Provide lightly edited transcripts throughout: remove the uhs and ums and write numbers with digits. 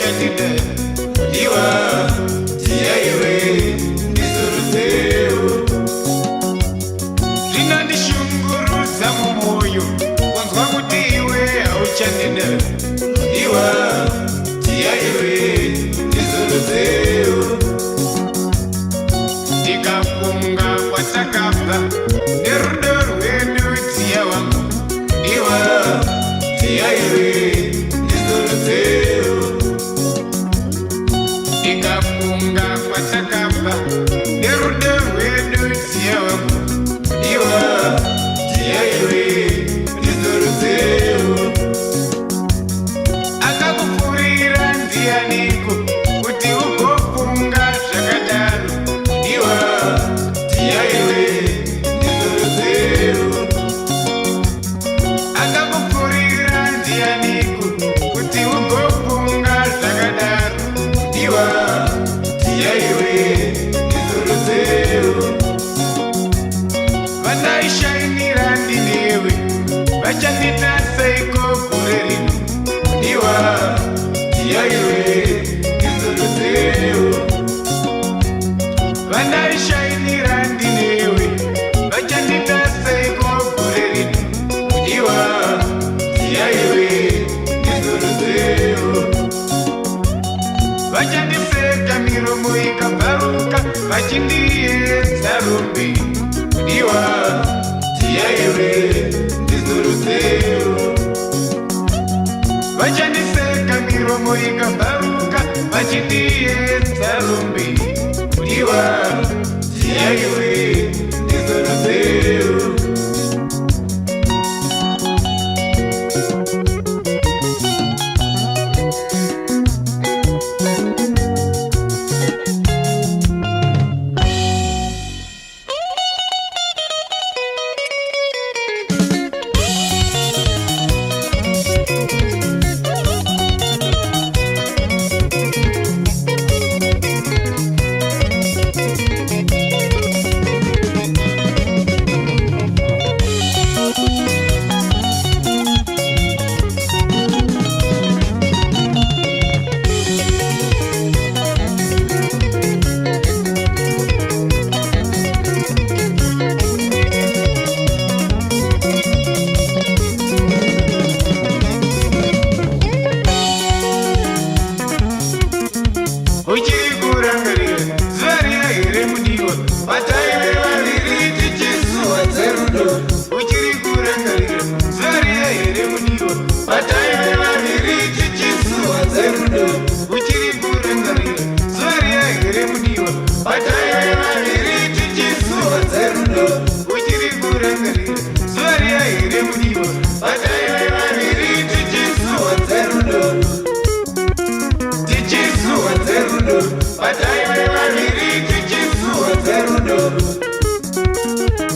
vachandida iwa tiyaiwe ndizoruzeo zvinondishunguruza mumwoyo kunzwa kuti iwe hauchandida iwa tiyaiwe ndizoruzeo ndikafunga kwatakabva nerudo rwedu tiya wangu iwa tiyaiwe ndizoruzeo ndikafunga kwatakabva nerudo rwedu tiya wangu iwa tiyaiwe ndizoruzeo akakupfurira ndianiko kuti ugofunga zvakadaro iwa tiyaiwe ndizoruzeo akakupfurira ndianiko kuti ugofunga zvakadaro iwa tiyaiwe ndizoruzeo vandaishainira ndinewe vachandita seiko gore rino iwa tiyaiwe ndizoruzeo vandaishainira ndinewe vachandita seiko gore rino iwa tiyaiwe ndizoruzeo vachandiseka miromo ikabvaruka vachindiedza rumbi iwa tiyaiwe ndizoruzeo vachandiseka miromo ikabvaruka vachindiedza rumbi iwa tiyaiwe ndizoruzeo uchiri kurangarira zuva riya here mudiwa vataive vaviri tichisuwa dzerudo uchiri kurangarira zuva riya here mudiwa vataive vaviri tichisuwa dzerudo uchiri kurangarira zuva riya here mudiwa vataive vaviri tichisuwa dzerudo uchiri kurangarira zuva riya here mudiwa vataive vaviri tichisuwa dzerudo vataive vaviri tichisuwa dzerudo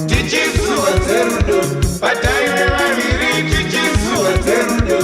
tichisuwa dzerudo vataive vaviri tichisuwa dzerudo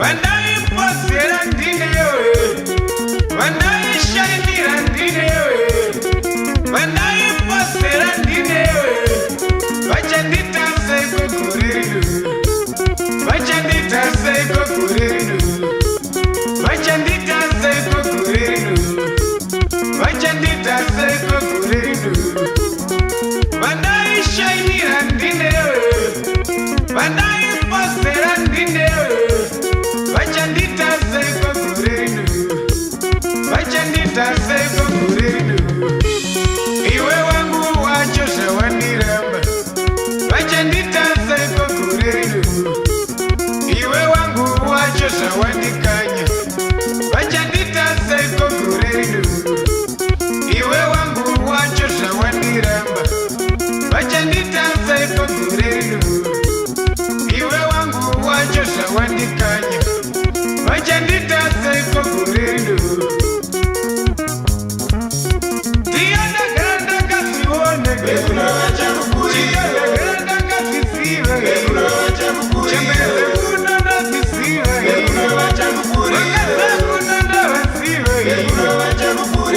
vandaiposera ndinewe, vandaishainira ndinewe, vandaiposera ndinewe, vachandita seiko gore rino, vachandita seiko gore rino, vachandita seiko gore rino, vachandita seiko gore rino, vandaishainira ndinewe, vandaiposera ndinewe, vachandita seiko gore rino, vachandita seiko gore rino, iwe wangu wacho zvawandiramba, vachandita seiko gore rino, iwe wangu wacho zvawandikanya, vachandita seiko gore rino, iwe wangu wacho zvawandiramba, vachandita seiko gore rino, iwe wangu wacho zvawandikanya, vachandita seiko gore rino. Ndiyandagara ndakazviona, ndiyandagara ndakazviziva, chembeze kuno ndazviziva, vakazakuna ndavaziva,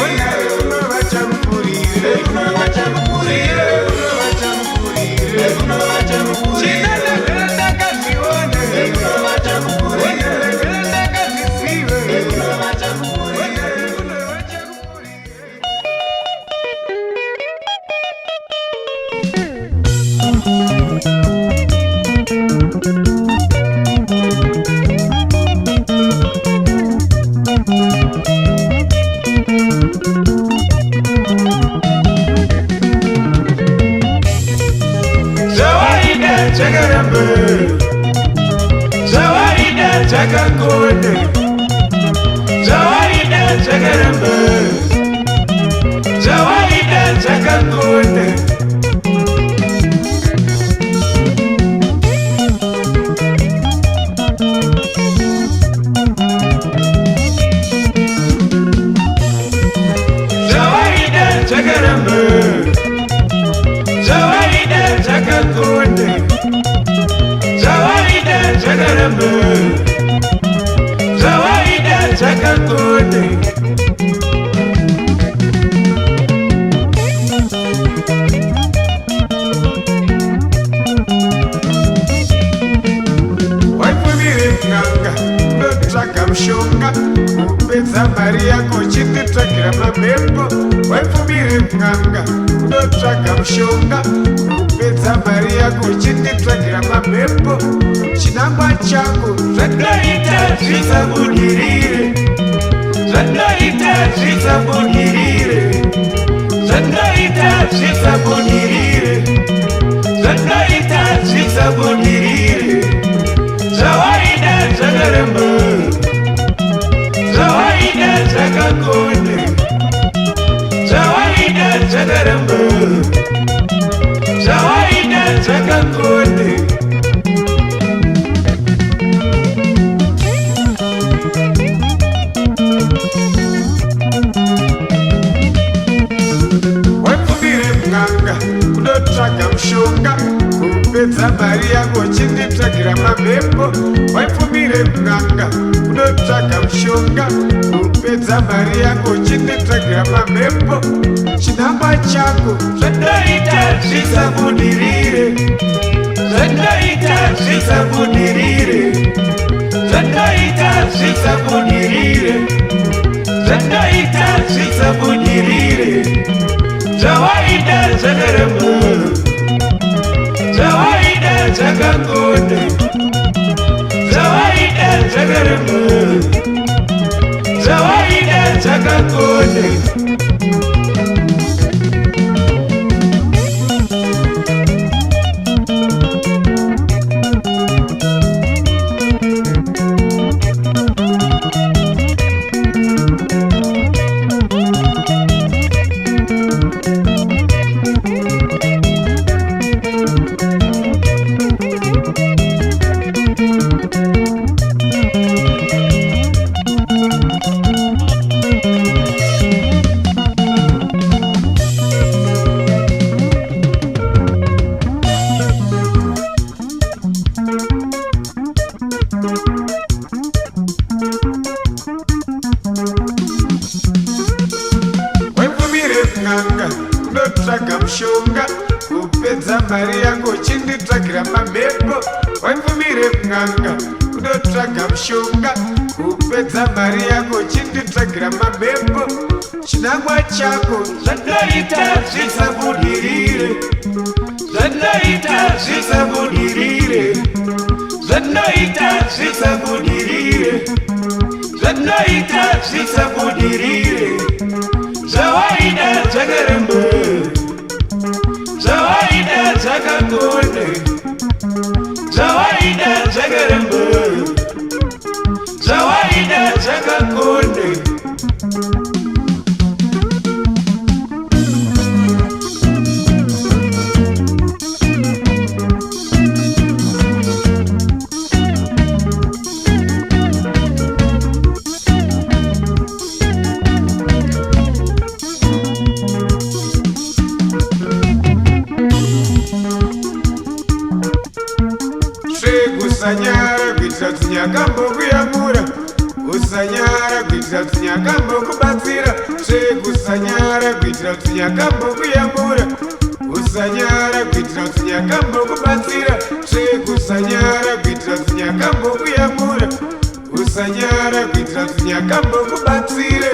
onaye unova chamupurire, chindandagara ndakazviona, ndandagara ndakazviziva, onaye unova chamupurire. Zawaida chakaramba, zawaida chakakona, zawaida chakaramba, zawaida chakakona. Zawaida chakaramba, zawaida chakakona, zawaida chakaramba, zawaida chakakona. Waipfumire mng'anga ndotsvaga mushonga kupedza mari yako chinditsvagira mamhepo. Waipfumire mng'anga ndotsvaga mushonga kupedza mari yako chinditsvagira mamhepo. Chinangwa chako zvatoita zvisabudirire, zvatoita zvisabudirire, zvatoita zvisabudirire, zvatoita zvisabudirire. Zawaida chakaramba, zawaida chakakona, zawaida chakaramba, zawaida chakakona. Waipfumire mng'anga kundotsvaga mushonga kupedza mari yako chinditsvagira mamhepo. Waipfumire mng'anga kundotsvaga mushonga kupedza mari yako chinditsvagira mamhepo. Chinangwa chako zvatoita zvisabudirire, zvatoita zvisabudirire, zvatoita zvisabudirire, zvatoita zvisabudirire. Zawaida chakaramba, zawaida chakakona, zawaida chakaramba, zawaida chakakona. mari yako chinditsvagira mamhepo waipfumire kun'anga kunotsvaga mushonga kupedza mari yako chinditsvagira mamhepo chinangwa chako zvanoita zvisabudirire zvanoita zvisabudirire zvanoita zvisabudirire zvanoita zvisabudirire zvawaida zvakaramba zvawaida zvakakone zvawaida zvakaramba zvawaida zvakakone usanyara kuitira kuti nyakambokuyamura usanyara kuitira kuti nyakambokubatsira usanyara kuitira kuti nyakambokuyamura usanyara kuitira kuti nyakambokubatsira usanyara kuitira kuti nyakambokuyamura usanyara kuitira kuti nyakambokubatsira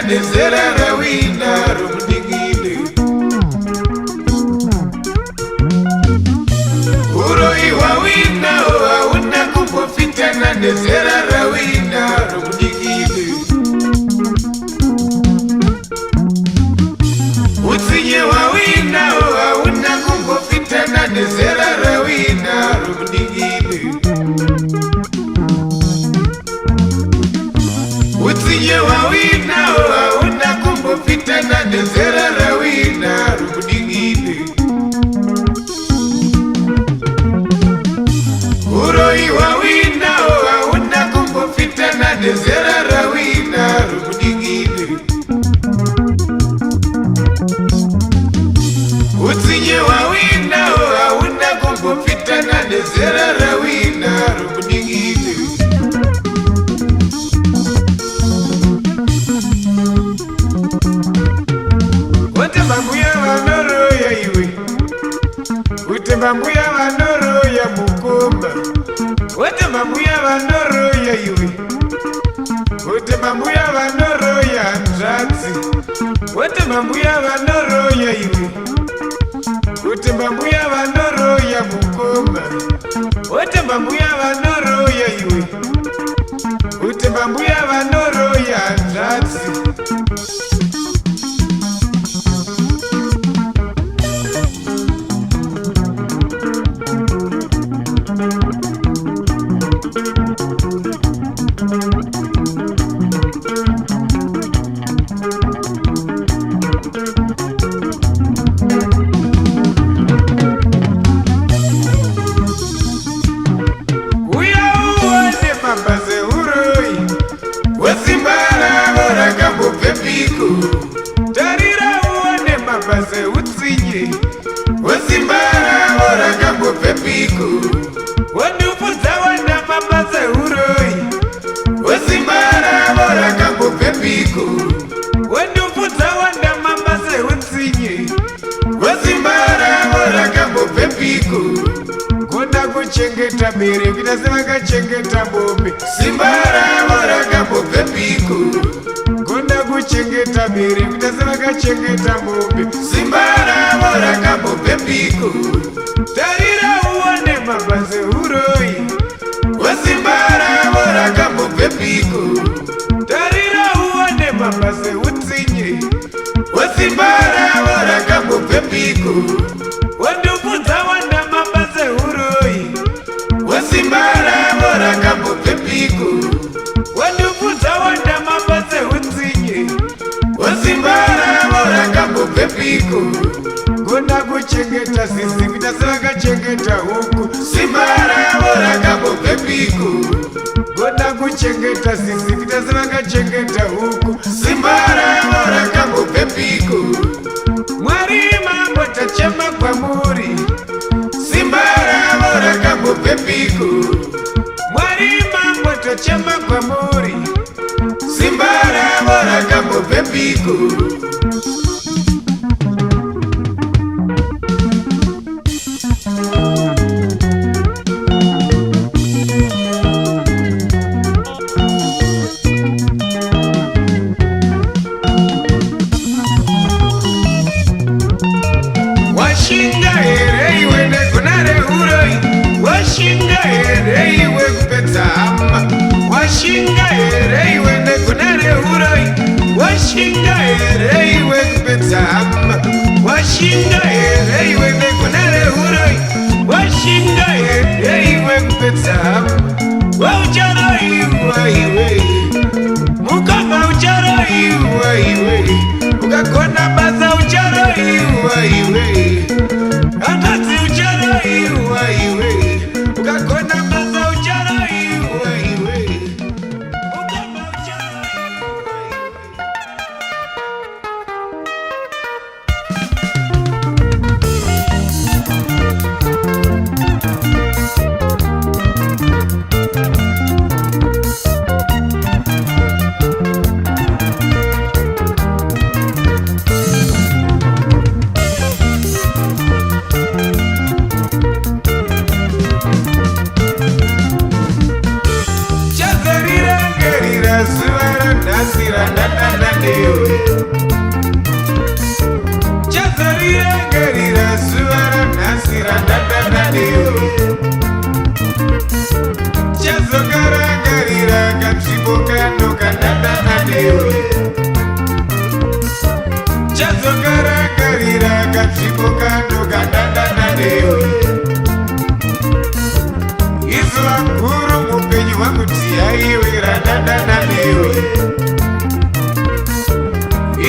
nezera rawina rumudingile uroiwa wina hauna kumbofitana nezera rawina rumudingile utsinye wawina hauna kumbofitana nezera rawina rumudingile utsinye wawina hauna kumbofitana nezera rawina rumudingile uroiwa wina hauna kumbofitana nezera rawina rumudingile utsinye wawina hauna kumbofitana nezera rawina rumudingile Utemambuya vanoroya iwe Utemambuya vanoroya mukomba Utemambuya vanoroya iwe Utemambuya vanoroya nzvadzi Utemambuya vanoroya iwe Utemambuya vanoroya mukomba Utemambuya vanoroya iwe Utemambuya vanoroya nzvadzi tarira uone mabhaze utsinye wesimbara vorakambopepiko wondipfudza wana mabhaze uroi wesimbara vorakambopepiko wondipfudza wanda mabhaze utsinye wesimbara vorakambopepiko kona kuchengeta bere kuita sevakachengeta mombe simbara vorakambopepiko kuchengeta bere kuita sevakachengeta mombe simbara vorakambopepiko tarira uone mabhaze uroi wesimbara vorakambopepiko tarira uone mabhaze utsinye pepiku wandubvudza wanda mabasa uroi wesimba ravo rakambopfepiku wandubvudza wanda mabasa utsinye wesimba ravo rakambopfepiku gona kuchengeta sisi kuita sevakachengeta huku simba ravo rakambopfepiku gona kuchengeta sisi kuita sevakachengeta huku simba ravo rakambopfepiku Mwari mambo tachema kwamuri simba ravo rakambopfepiku Mwari mambo tachema kwamuri simba ravo rakambopfepiku Washinga here iwe nekunare uroi Washinga here iwe kupedza hama Washinga here iwe nekunare uroi Washinga here iwe kupedza hama Washinga here iwe nekunare uroi Washinga here iwe kupedza hama Waucharoi iwe Mukama ucharoi iwe Ukakona basa ucharoi iwe Andazi ucharoi iwe Ukakona basa ucharoi iwe Mukama ucharoi Nasira nana dewe Chazarira gerira suara nasira nana dewe Chazogara gerira kapsiboka no kanana dewe Chazogara gerira kapsiboka no kanana dewe Iswa kuru mupenyu wangu tiaiwe ranana dewe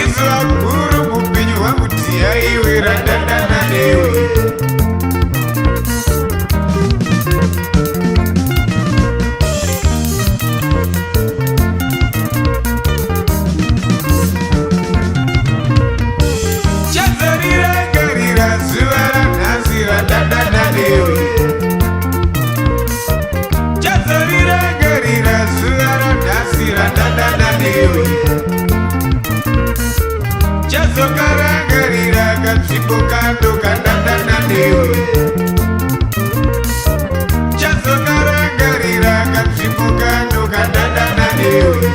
Iswa kuru mupenyu wangu tiaiwe ranana dewe Chazarira gerira zuara nasira ranana dewe Chazarira gerira zuara nasira ranana dewe Chazogara gerira kapsiboka no kanana dewe Chazogara gerira kapsiboka no kanana dewe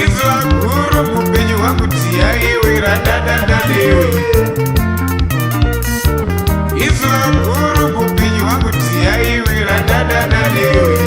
Izwa kuru mupenyu wangu tiaiwe ranana dewe Izwa kuru mupenyu wangu tiaiwe ranana dewe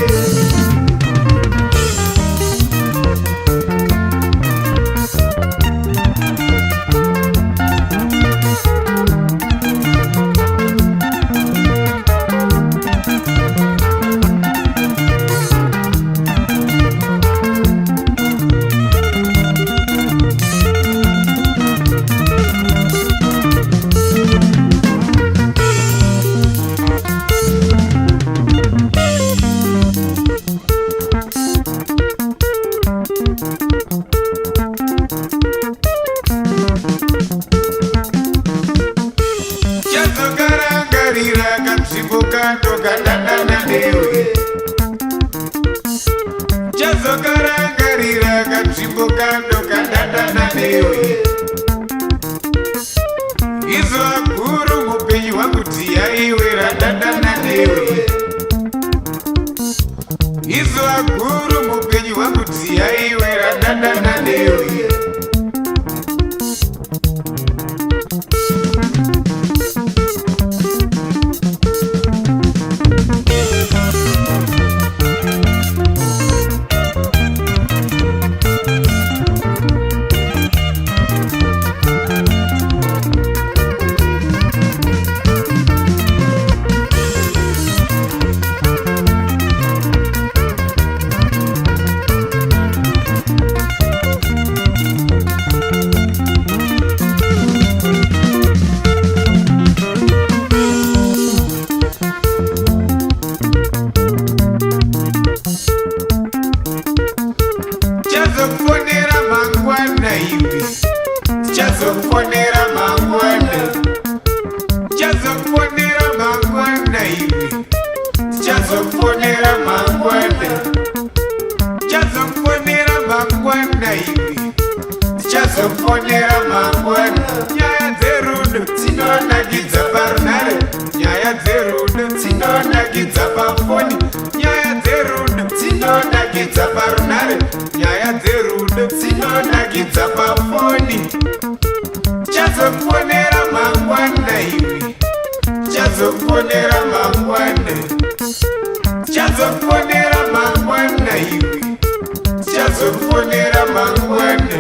Chazogara gerira kapsiboka no kanana dewe Chazogara gerira kapsiboka no kanana dewe Izwa kuru mupenyu wangu tiaiwe ranana dewe Izwa kuru mupenyu wangu tiaiwe ranana dewe ndichazokufonera mangwana, ndichazokufonera mangwana iwe, ndichazokufonera mangwana, ndichazokufonera mangwana iwe, ndichazokufonera mangwana. Nyaya dzerudo dzinonakidza parunhare, nyaya dzerudo dzinonakidza pafoni, nyaya dzerudo dzinonakidza parunhare, nyaya dzerudo dzinonakidza pafoni. Ndichazokufonera mangwana iwe, ndichazokufonera mangwana, ndichazokufonera mangwana iwe, ndichazokufonera mangwana.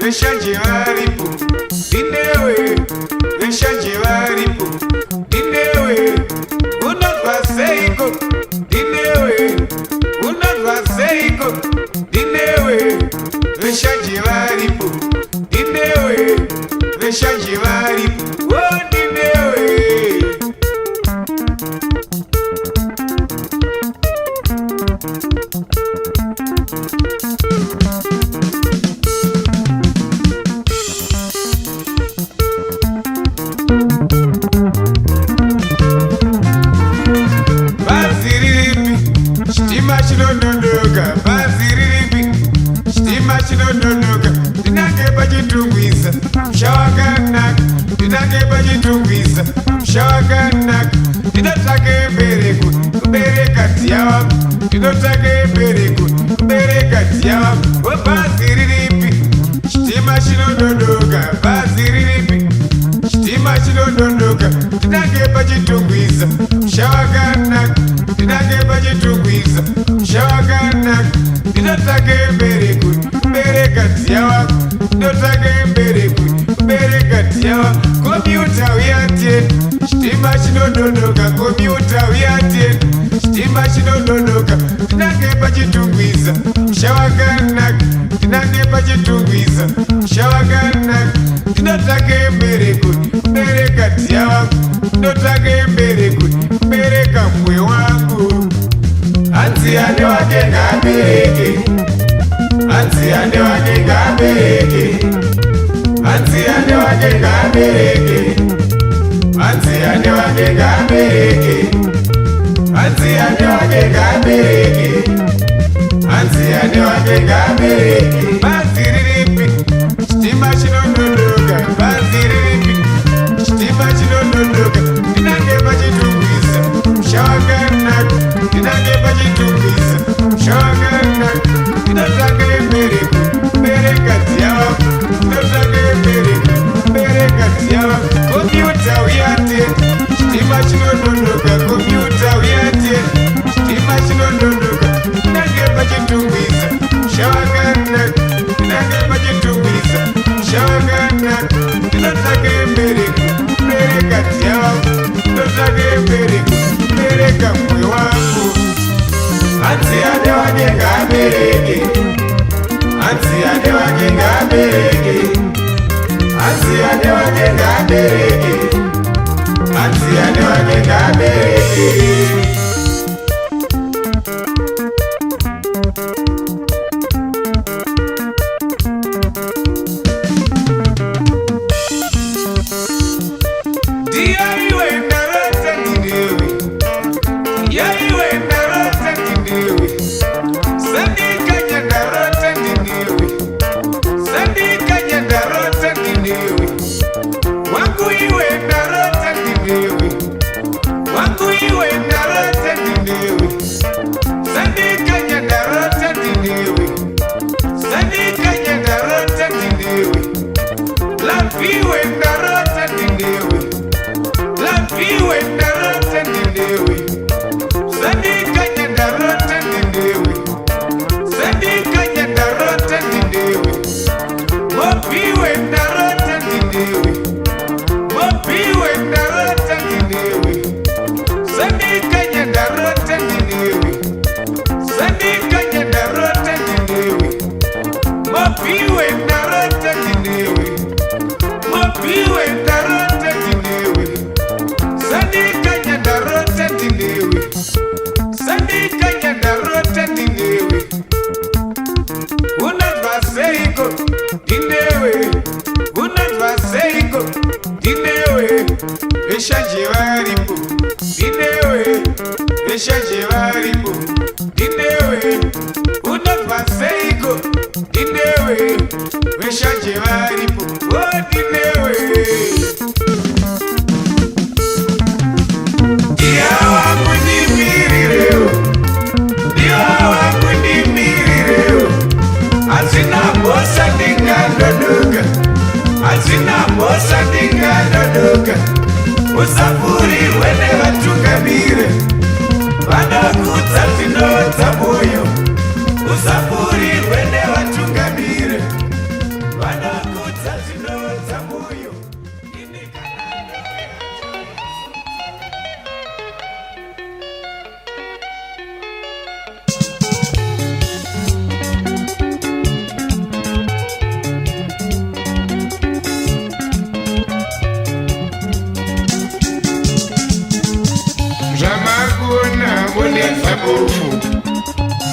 Veshanje varipo, dinewe, veshanje varipo, dinewe, unozwa seiko, dinewe, unozwa seiko, dinewe, veshanje varipo, dinewe, veshanje varipo, oh dinewe. Chitima chinondonoka, bhazi riripi, chitima chinondonoka, ndinange pachitungwiza, musha wakanaka, ndinange pachitungwiza, musha wakanaka, ndinotsvake mbereko, kubereka dziya wangu, ndinotsvake mbereko, kubereka dziya wangu, webhazi riripi, chitima chinondonoka, bhazi riripi, chitima chinondonoka, ndinange pachitungwiza, musha wakanaka, ndinange pachitungwiza, musha wakanaka, ndinotsvake mbereko, kubereka dziya wangu, ndinotsvake mbereko, kubereka dziya wangu. Kompyuta uyateni, chitima chinondonoka, kompyuta uyateni, chitima chinondonoka, ndinange pachitungwiza, musha wakanaka, ndinange pachitungwiza, musha wakanaka, ndinotsvake mbereko, kubereka dziya wangu, ndinotsvake mbereko, kubereka mwe wangu. Hanzi ane wake ngabereke, hanzi ane wake ngabereke, hanzi ane wake ngabereke, hanzi ane wake ngabereke, hanzi ane wake ngabereke, hanzi ane wake ngabereke. Bhazi riripi, chitima chinondonoka, bhazi riripi, chitima chinondonoka, ndinange pachitungwiza, musha wakanaka, ndinange pachitungwiza, musha wakanaka, ndinotsvake mbereko, kubereka dziya wangu, ndinotsvake mbereko, kubereka dziya wangu. Kompyuta uyateni, chitima chinondonoka, kompyuta uyateni, chitima chinondonoka, ndinange pachitungwiza, musha wakanaka, Anziane wake ngabereke, anziane wake ngabereke, anziane wake ngabereke. Usafuri wene watungamire, vanakudza zvinodza moyo. Usafuri wene watungamire, vanakudza zvinodza moyo.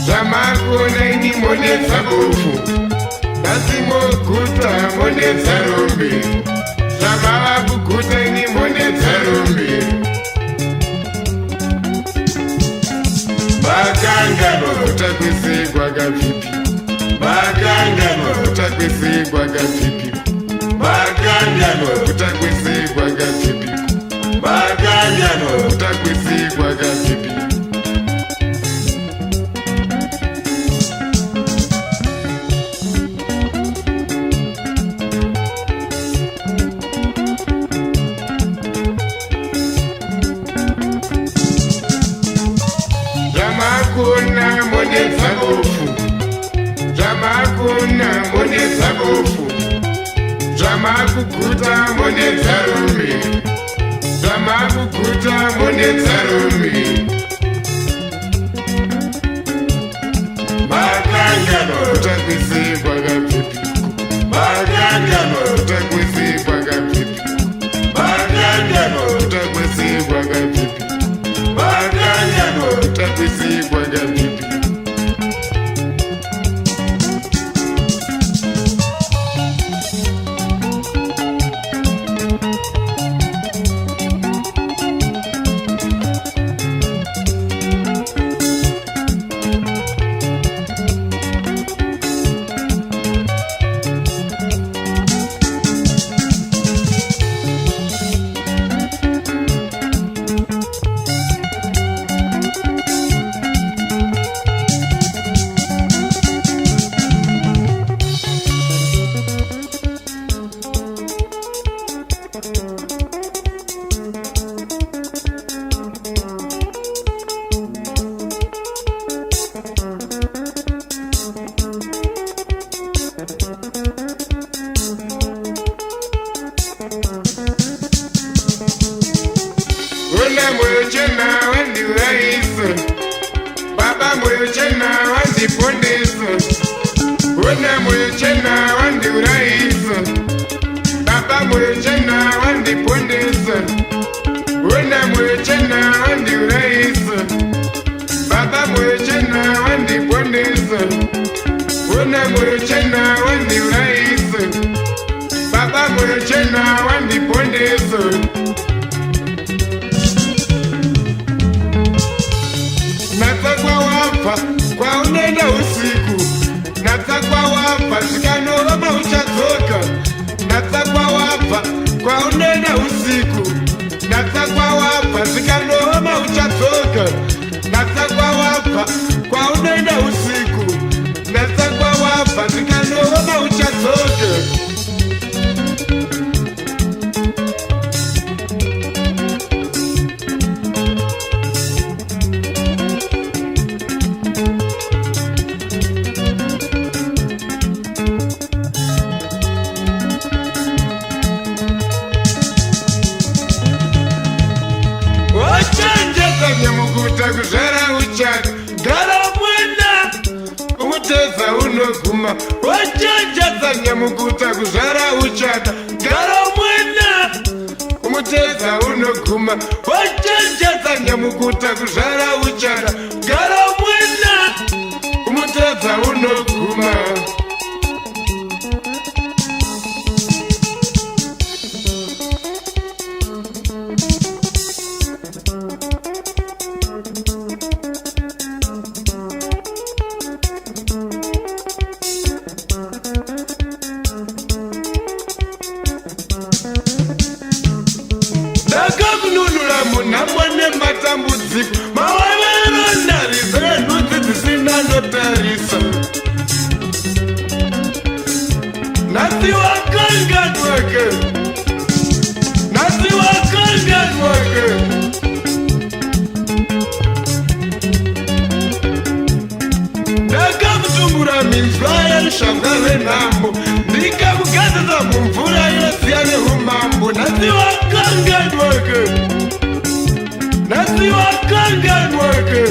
Zamakuna ini monetsa bofu, dasimo kuta monetsa rombi. Zamava kukuta ini monetsa rombi. Bakangano utakwisigwa gavipi, bakangano utakwisigwa gavipi, bakangano utakwisigwa gavipi, bakangano utakwisigwa gavipi. Zamakuna monetsa bofu, zamakuna monetsa bofu, zamakukuta monetsa rombi, zamakukuta monetsa rombi. Bakangano utakwisigwa gavipi, bakangano utakwisigwa gavipi, bakangano utakwisigwa gavipi, bakangano utakwisigwa gavipi. Wena mwechena wandi uraisa, baba mwechena wandi pondesa. Wena mwechena wandi uraisa, baba mwechena wandi pondesa. Wena mwechena wandi uraisa, baba mwechena wandi pondesa. Natakwa wapa kwa unenda usiku, natakwa wapa zikanova uchazoka. Natakwa wapa kwa unenda usiku, natakwa wapa zikanova uchazoka. Natakwa wapa kwa unenda usiku, natakwa wapa zikanova uchazoka. Kuzara uchaka gara mwena umuteza unoguma wachanja nyamukuta kuzara uchaka gara mwena umuteza unoguma wachanja nyamukuta kuzara uchaka gara mwena umuteza unoguma. Namwane matambudziko mawavero ndarizira nudzi dzisina notarisa. Nasi wakanganwake, nasi wakanganwake. Ndakamutumbura minzwa yarushambwa venhambo, ndikamugadza mumvura inosiya nehumambo. Nasi wakanganwake, nasi wakanganwake.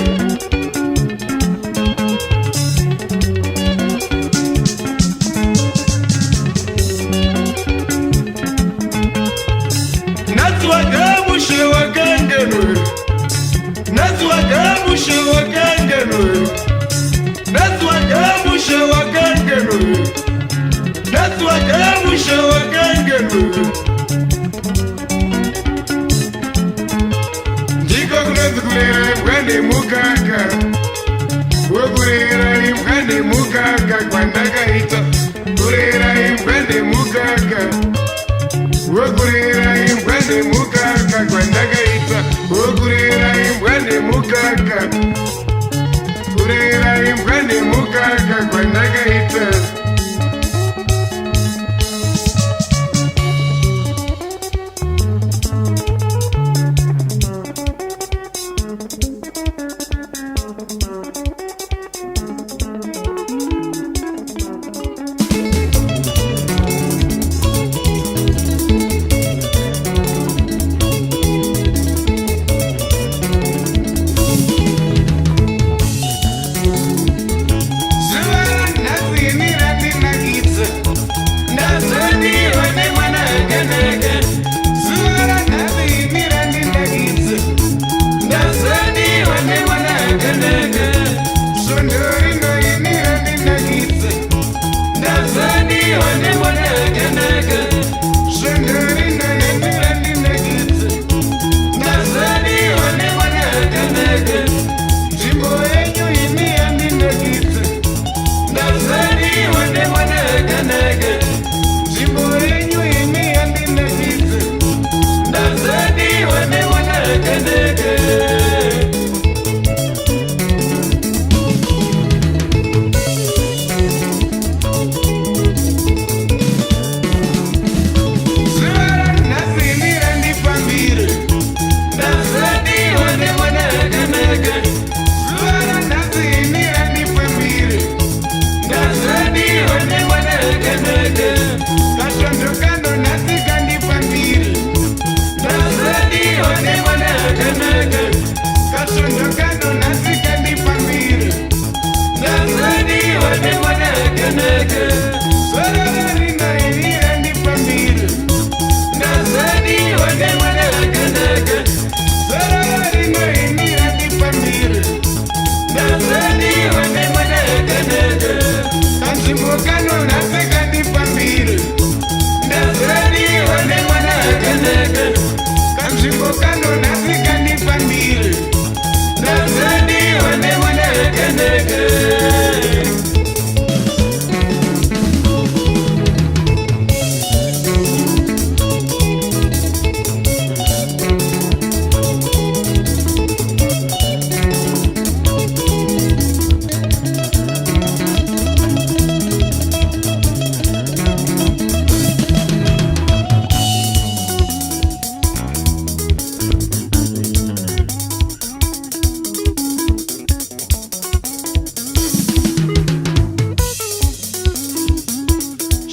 Nasi wagamushe wakanganwe, nasi wagamushe wakanganwe, nasi wagamushe wakanganwe, nasi wagamushe wakanganwe. Kurera imbwane mukaka, wokurera imbwane mukaka kwandakaita. Kurera imbwane mukaka, wokurera imbwane mukaka kwandakaita. Wokurera imbwane mukaka, kurera imbwane mukaka kwandakaita.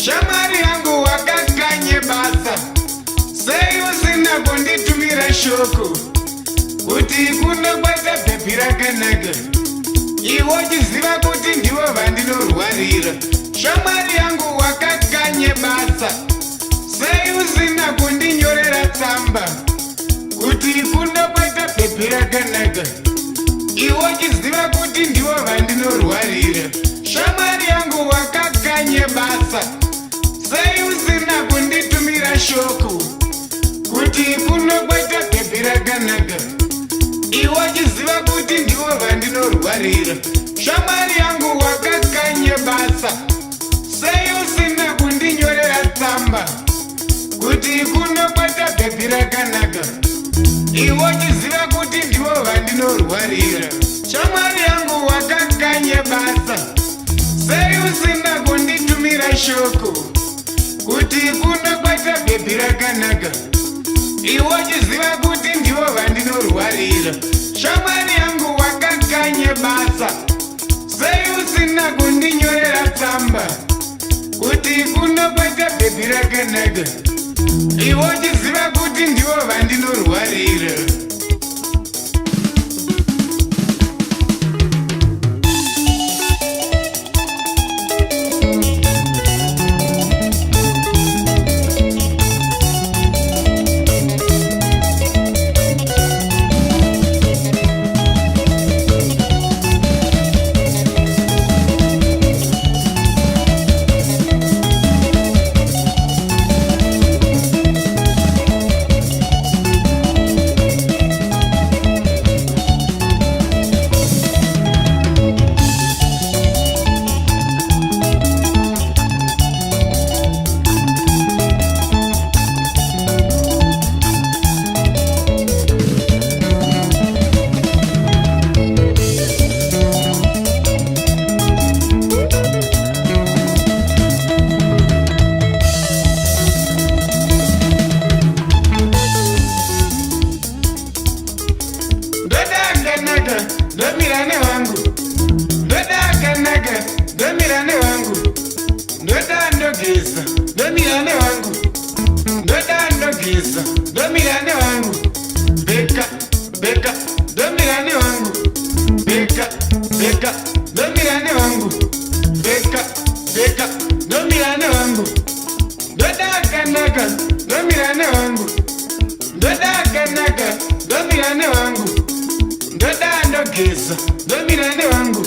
Shamwari yangu wakakanye basa, sei usina kunditumira shoko kuti kundokwata bhebhi rakanaka, iwo chiziva kuti ndivo vandinorwarira. Shamwari yangu wakakanye basa, sei usina kundinyorera tsamba kuti kundokwata bhebhi rakanaka, iwo chiziva kuti ndivo vandinorwarira. Shamwari yangu wakakanye basa, sei usina kunditumira shoko kuti kundokwata bhebhi rakanaka, iwo chiziva kuti ndivo vandinorwarira. Shamwari yangu wakakanye basa, sei usina kundinyorera tsamba kuti kundokwata bhebhi rakanaka, iwo chiziva kuti ndivo vandinorwarira. Shamwari yangu wakakanye basa, sei usina kunditumira shoko kuti kundokwata bhebhi rakanaka, iwo chiziva kuti ndivo vandinorwarira. Shamwari yangu wakakanye basa, sei usina kundinyorera tsamba kuti kundokwata bhebhi rakanaka, iwo chiziva kuti ndivo vandinorwarira. Domirane wangu, dodakanaka, domirane wangu, dodandogeza, domirane wangu, dodandogeza, domirane wangu, beka, beka, domirane wangu, beka, beka, domirane wangu, beka, beka, domirane wangu, dodakanaka, domirane wangu, dodakanaka, domirane wangu, dodandogeza, domirane wangu,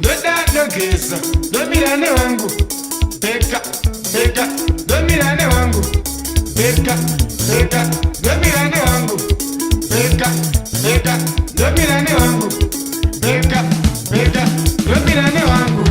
dodandogeza, domirane wangu, beka, beka, domirane wangu, beka, beka, domirane wangu, beka, beka, domirane wangu, beka, beka, domirane wangu.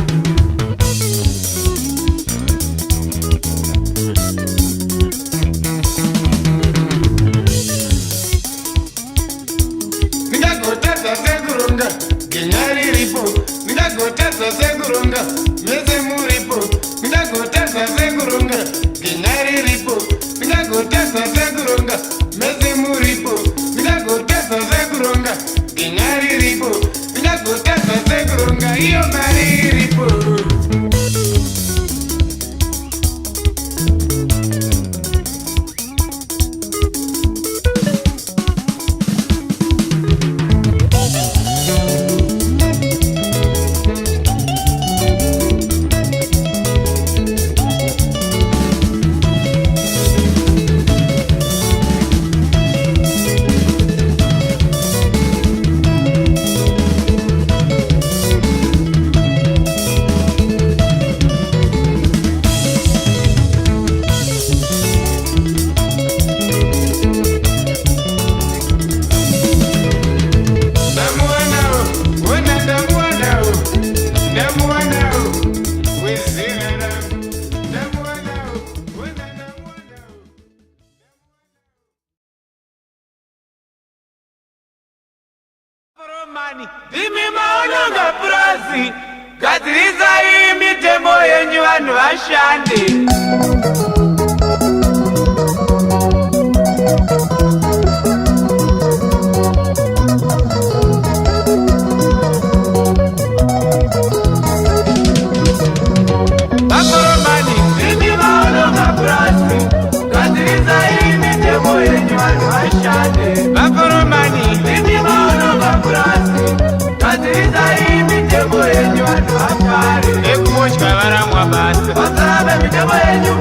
Genyari ripo, ningagoteza segurunga, meze muripo, ningagoteza segurunga, genyari ripo, ningagoteza segurunga, meze muripo, ningagoteza segurunga, genyari ripo, ningagoteza segurunga, iyo mari ripo. Dimi maononga prazi, gadiriza hii mitemo yenyu vanhu vashande. Vakoromani, mitemo yenyu,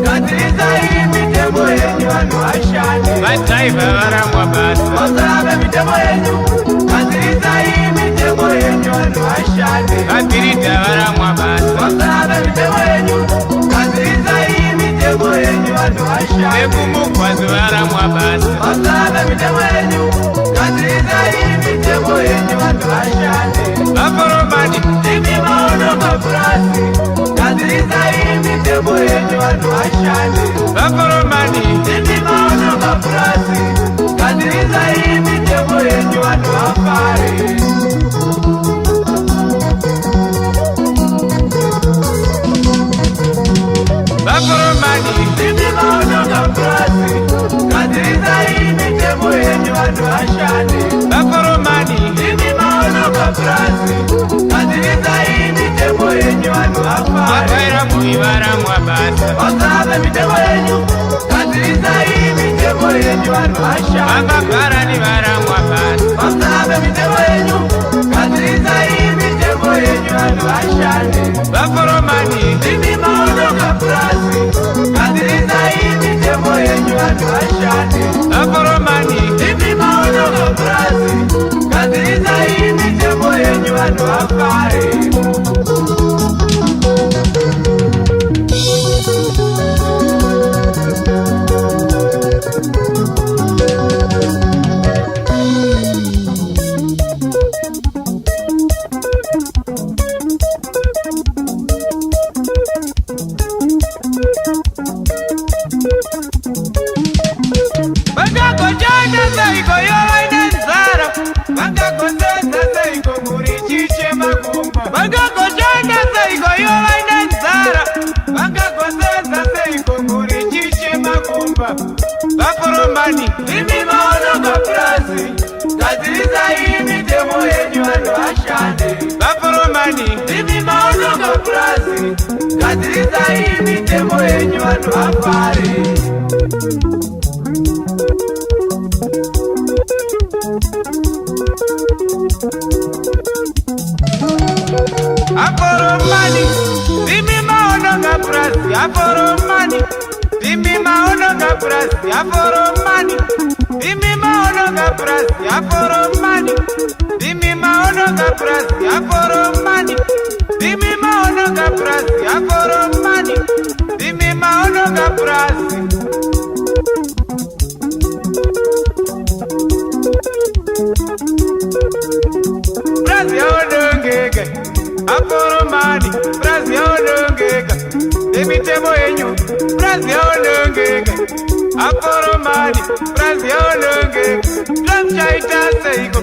gadziridzai mitemo yenyu vanhu vashande. Vadhiraivha varamwa basa. Musarabe mitemo yenyu, gadziridzai mitemo yenyu vanhu vashande. Vabhiridha varamwa basa. Musarabe mitemo yenyu, gadziridzai mitemo yenyu vanhu vashande. Vekumugwazi varamwa basa. Musarabe mitemo yenyu, gadziridzai mitemo yenyu vanhu vashande. Vaforomani imi maono mapurasi, gadziridzai mitemo yenyu vanhu vashande. Vaforomani imi maono mapurasi, gadziridzai mitemo yenyu vanhu vafare. Vaforomani imi maono mapurasi, gadziridzai mitemo yenyu vanhu vashande. Vaforomani imi maono mapurasi, gadziridzai mitemo yenyu vanhu vafare. Vakaira muivaramwa basa. Musarabe mitemo yenyu, gadziridzai mitemo yenyu vanhu vashande. Vakagara nevaramwa basa. Musarabe mitemo yenyu, gadziridzai mitemo yenyu vanhu vashande. Vaforomani imi maono mapurasi, gadziridzai mitemo yenyu vanhu vashande. Vaforomani imi maono mapurasi, gadziridzai mitemo yenyu vanhu vafare. Vangagojana seiko yovaine nzara, vangagosenza seiko muri chiche makumba. Vangagojana seiko yovaine nzara, vangagosenza seiko muri chiche makumba. Vaforomani imi maono mapurasi, gadziridzai mitemo yenyu vanhu vashande. Vaforomani imi maono mapurasi, gadziridzai mitemo yenyu vanhu vafare. Aforomani imi maono mapurasi. Aforomani imi maono mapurasi. Aforomani imi maono mapurasi. Aforomani imi maono mapurasi. Aforomani imi maono mapurasi. Aforomani imi maono mapurasi. Prazi yaonongeka. Aforomani prazi yaonongeka. Emitemo yenyu prazi yaonongeka. Aforomani prazi yaonongeka. Tramchaita seiko.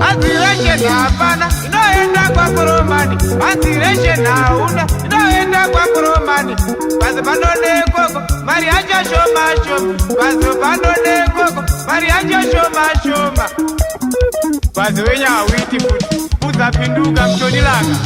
Azireshe hapana, inoenda kwa Foromani. Azireshe hauna, inoenda kwa Foromani. Bazi panone koko, mari acha shoma shoma. Bazi panone koko, mari acha shoma shoma. Bazi wenya awiti futi, uzapinduka mchonilanga.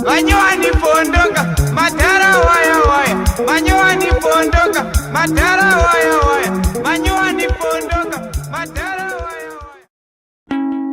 Manyowani pondoka, madhara waya waya. Manyowani pondoka, madhara waya waya. Manyowani pondoka, madhara waya waya.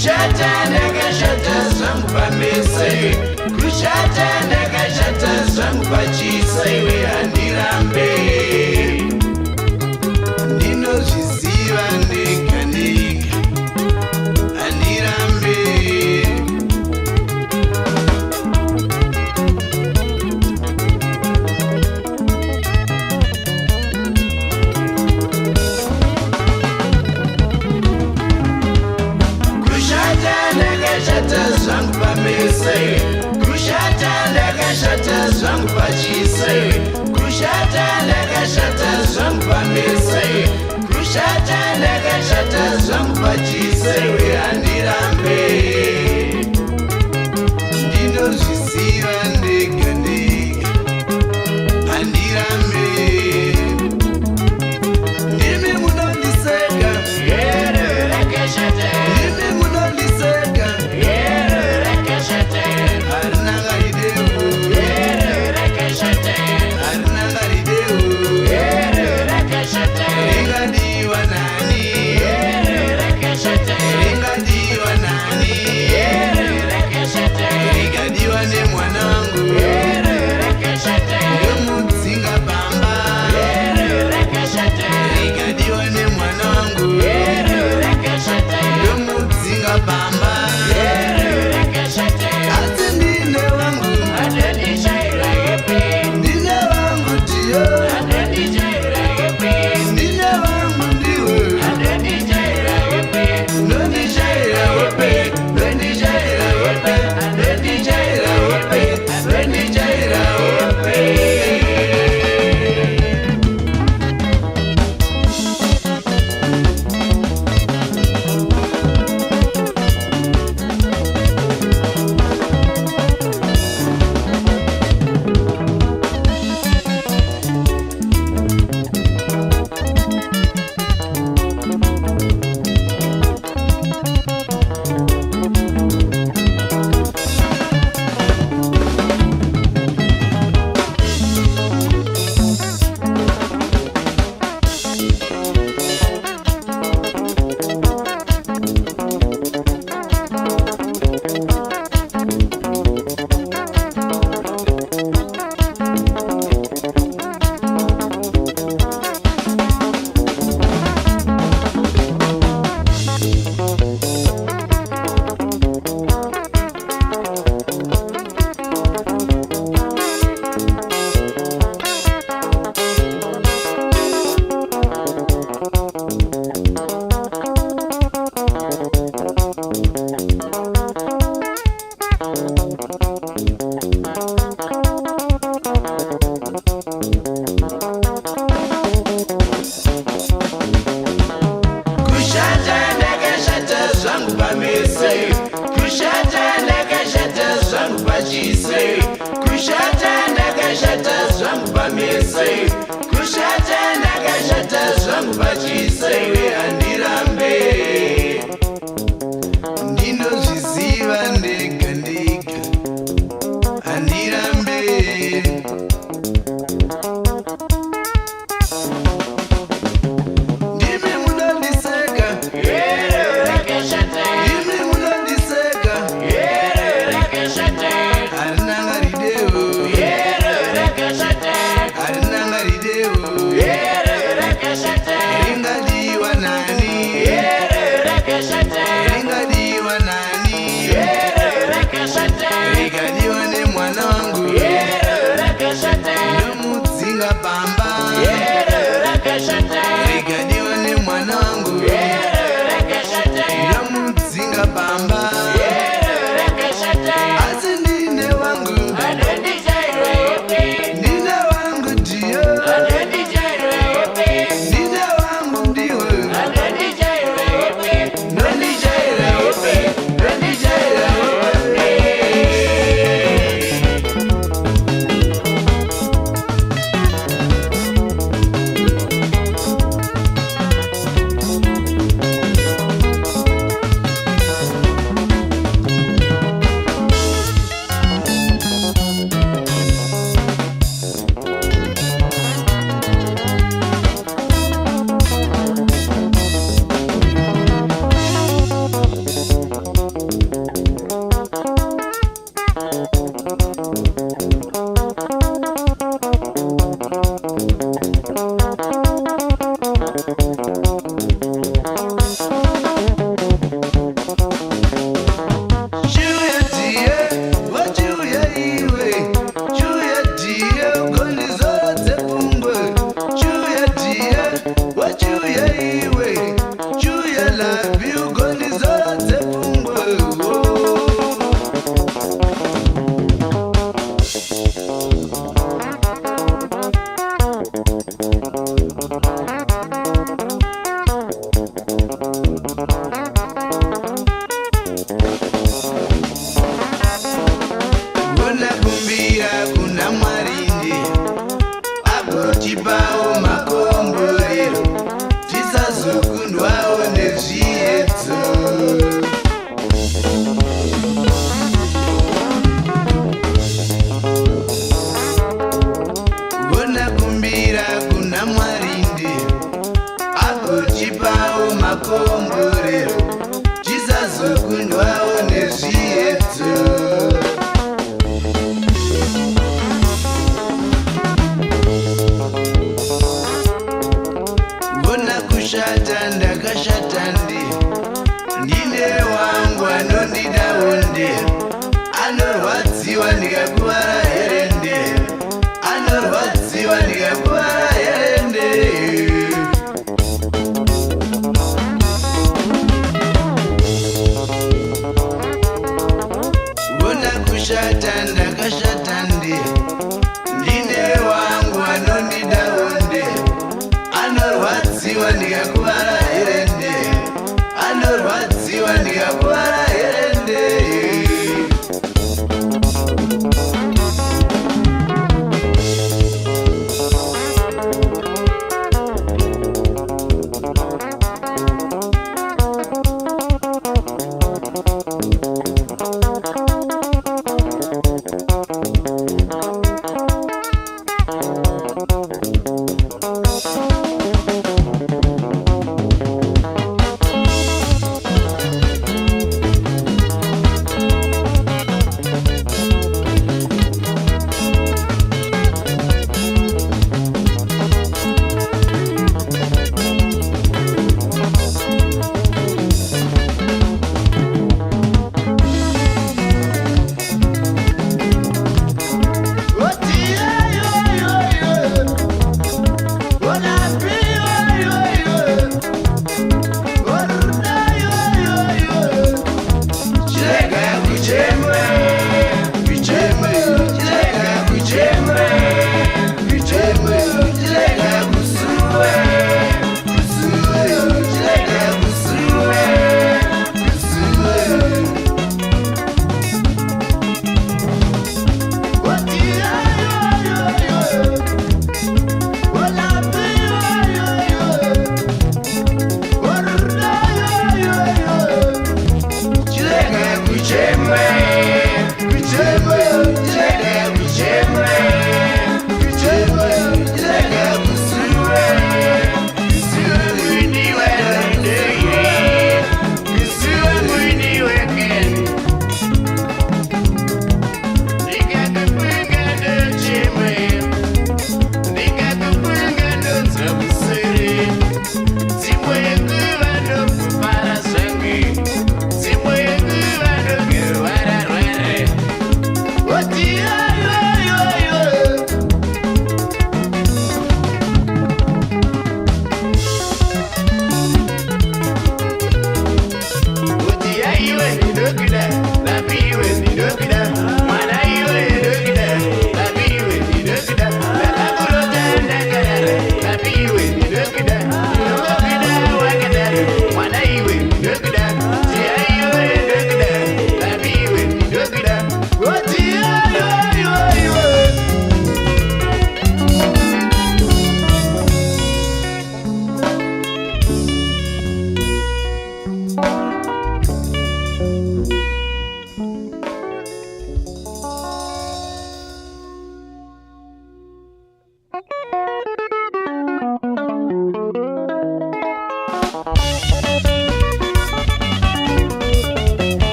kushata ndakashata zvangu pamese, kushata ndakashata zvangu pachisa, iwe handirambe, ndinozviziva ndega ndega, handirambe. Kushata ndakashata zvangu pamese, kushata ndakashata zvangu pachise, kushata ndakashata zvangu pamese, kushata ndakashata zvangu pachise, iwe handirambe, ndinozviziva ndega ndega, handirambe, ndimi munondiseka, ndimi munondiseka, harina ngarideu, harina ngarideu, ringadiwa nani, ringadiwa nani, ringadiwa nemwana wangu, ndomudzinga pamba, ringadiwa nemwana wangu, ndomudzinga pamba, asi ndine wangu, ndine wangu tiyo, ndine wangu ndiwe, ndondishaira wepe, ndondishaira wepe, ndondishaira wepe, ndondishaira wepe. Kushata ndakashata zvangu pamese, kushata ndakashata zvangu pachise, kushata ndakashata zvangu pamese, kushata ndakashata zvangu pachise, iwe handirambe, ndinozviziva ndega ndega, handirambe, ndimi munondiseka, ndimi munondiseka, harina ngarideu, harina ngarideu, ringadiwa nani, ndakashata ndakashata ndiye ndine wangu anondidawo ndiye anorwadziwa ndikakuvara here ndiye anorwadziwa ndikakuvara here ndiye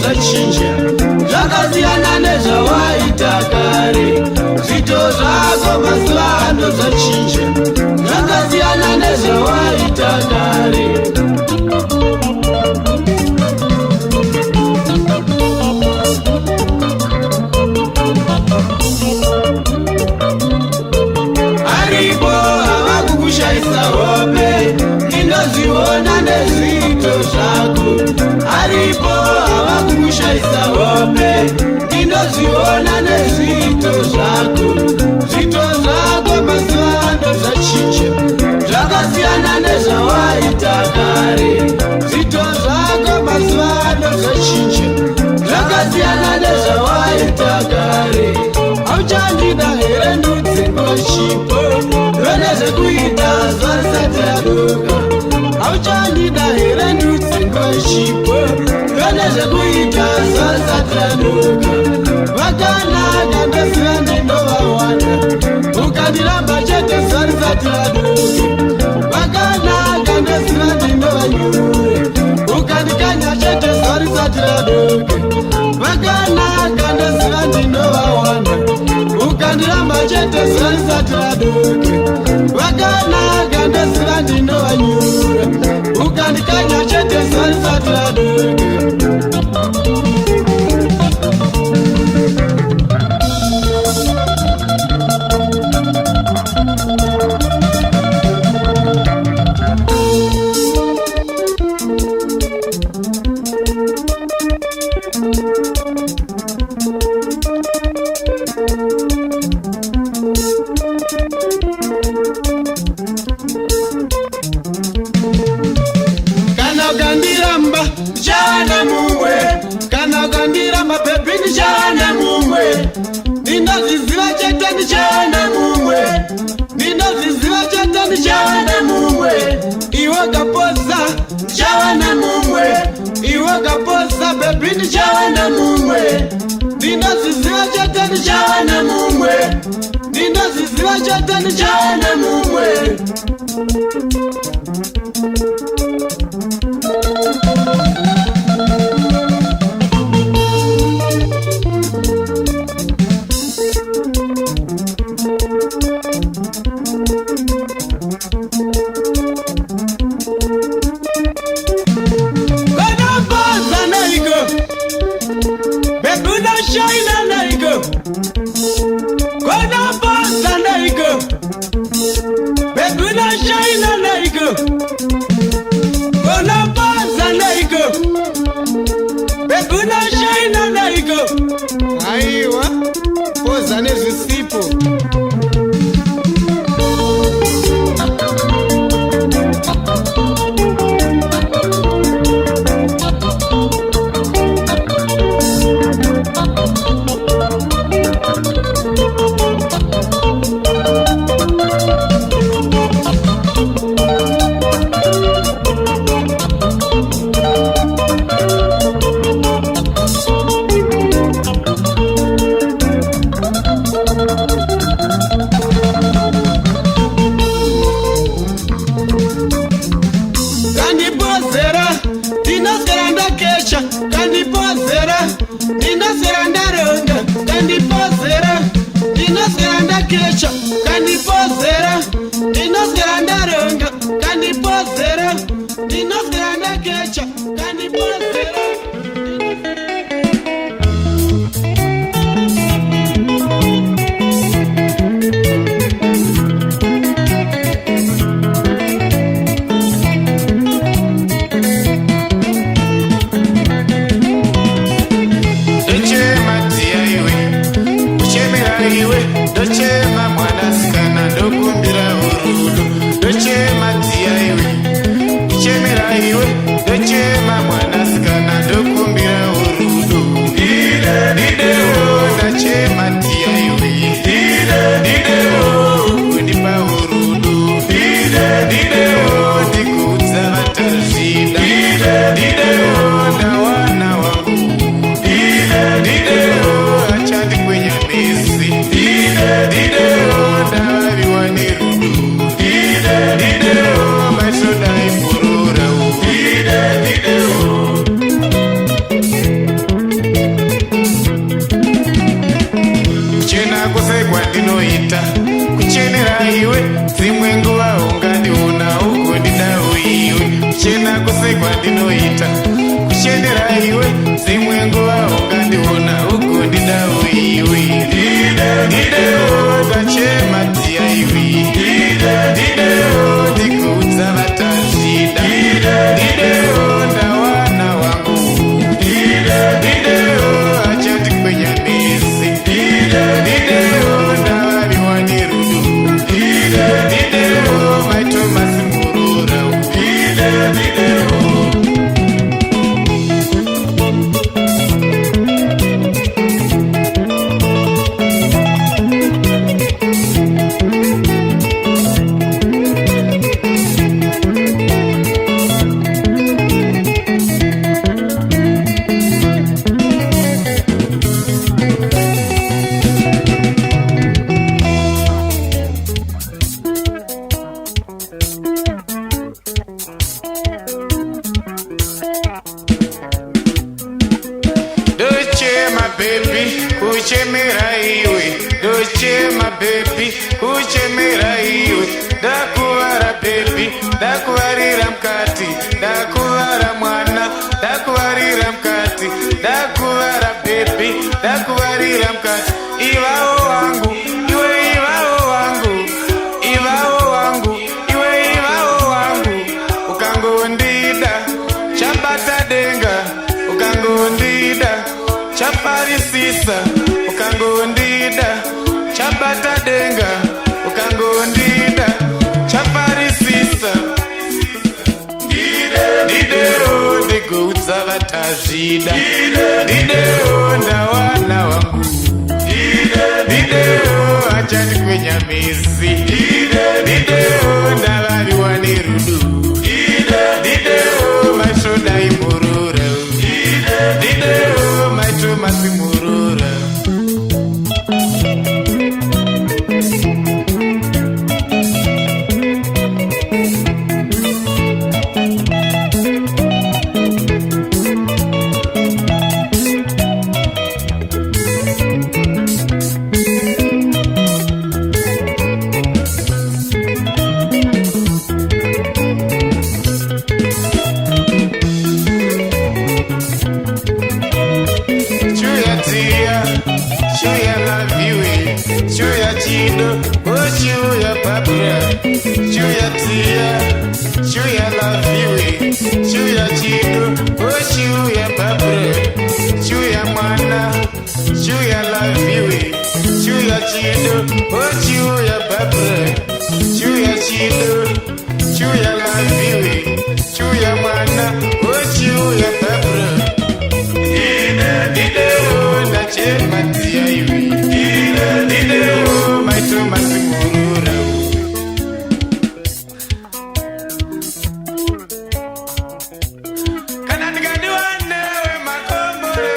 zvachinja, zvakasiyana nezvawaita kare. Zviito zvako mazuva ano zvachinja, zvakasiyana nezvawaita kare. Aripo avakukushaisa hope, ndinozviona nezviito zvako. Aripo avakukushaisa hope, ndinozviona nezviito zvako. Zviito zvako mazuva ano zvachinja, zvakasiyana nezvawaita kare. Zviito zvako mazuva ano zvachinja, zvakasiyana nezvawaita kare. Auchandida here ndudzi ngoshipo, rwezvekuita zvasati yaduka. Auchandida here ndudzi ngoshipo, rwezvekuita zvasati yaduka. Vakanaka ndoziva ndinovawana, ukandiramba chete zvarisati yaduka. Vakanaka ndoziva ndinovanyure, ukandikanya chete zvarisati yaduka. Vakanaka ndoziva ndinovawana, ukandiramba chete zvarisati yaduka. Vakanaka ndoziva ndinovanyura, ukandikanya chete zvarisati yaduka. Kana ukandiramba ndichana mumwe, kana ukandiramba baby ndichana mumwe. Ndinozviziva chete ndichana mumwe, ndinozviziva chete ndichana mumwe. Iwe kaposa ndichana mumwe, iwe kaposa baby ndichana mumwe. Ndinozviziva chete ndichana mumwe, ndinozviziva chete ndichana mumwe. Aiwa, poza nezvisipo. dzimwe nguva ukandiona ukundidao iwe ndideo ndachema dziya iwe ndideo ndikuudza vatazvida ndideo ndawana wangu ndideo achatikwenya misi ndideo ndavaviwa nerudo ndideo maitomasi murura ndideo kuchemera iwe ndochema bebi kuchemera iwe ndakuvara bebi ndakuvarira mukati ndakuvara mwana ndakuvarira mukati ndakuvara bebi ndakuvarira mukati ivavo wangu iwe ivavo wangu ivavo wangu iwe ivavo wangu ukangondida chabata denga ukangondida chaparisisa ukangondida chabata denga ukangondida chaparisisa ndideo ndikuudza vatazvida ndideo ndawana wangu ndideo achatikwenya misi ndideo ndavaviwa nerudo ndideo mashodai murura ndideo maitomasi murura Chuya love you, chuya chido, oh chuya papra. Chuya tia, chuya love you, chuya chido, oh chuya papra. Chuya mana, chuya love you, chuya chido, oh chuya papra. Chuya chido, chuya love you, chuya mana, oh chuya papra. Dideo ndachema dziya iwe dideo maitomasi murura kana ndikadiwa newe makombore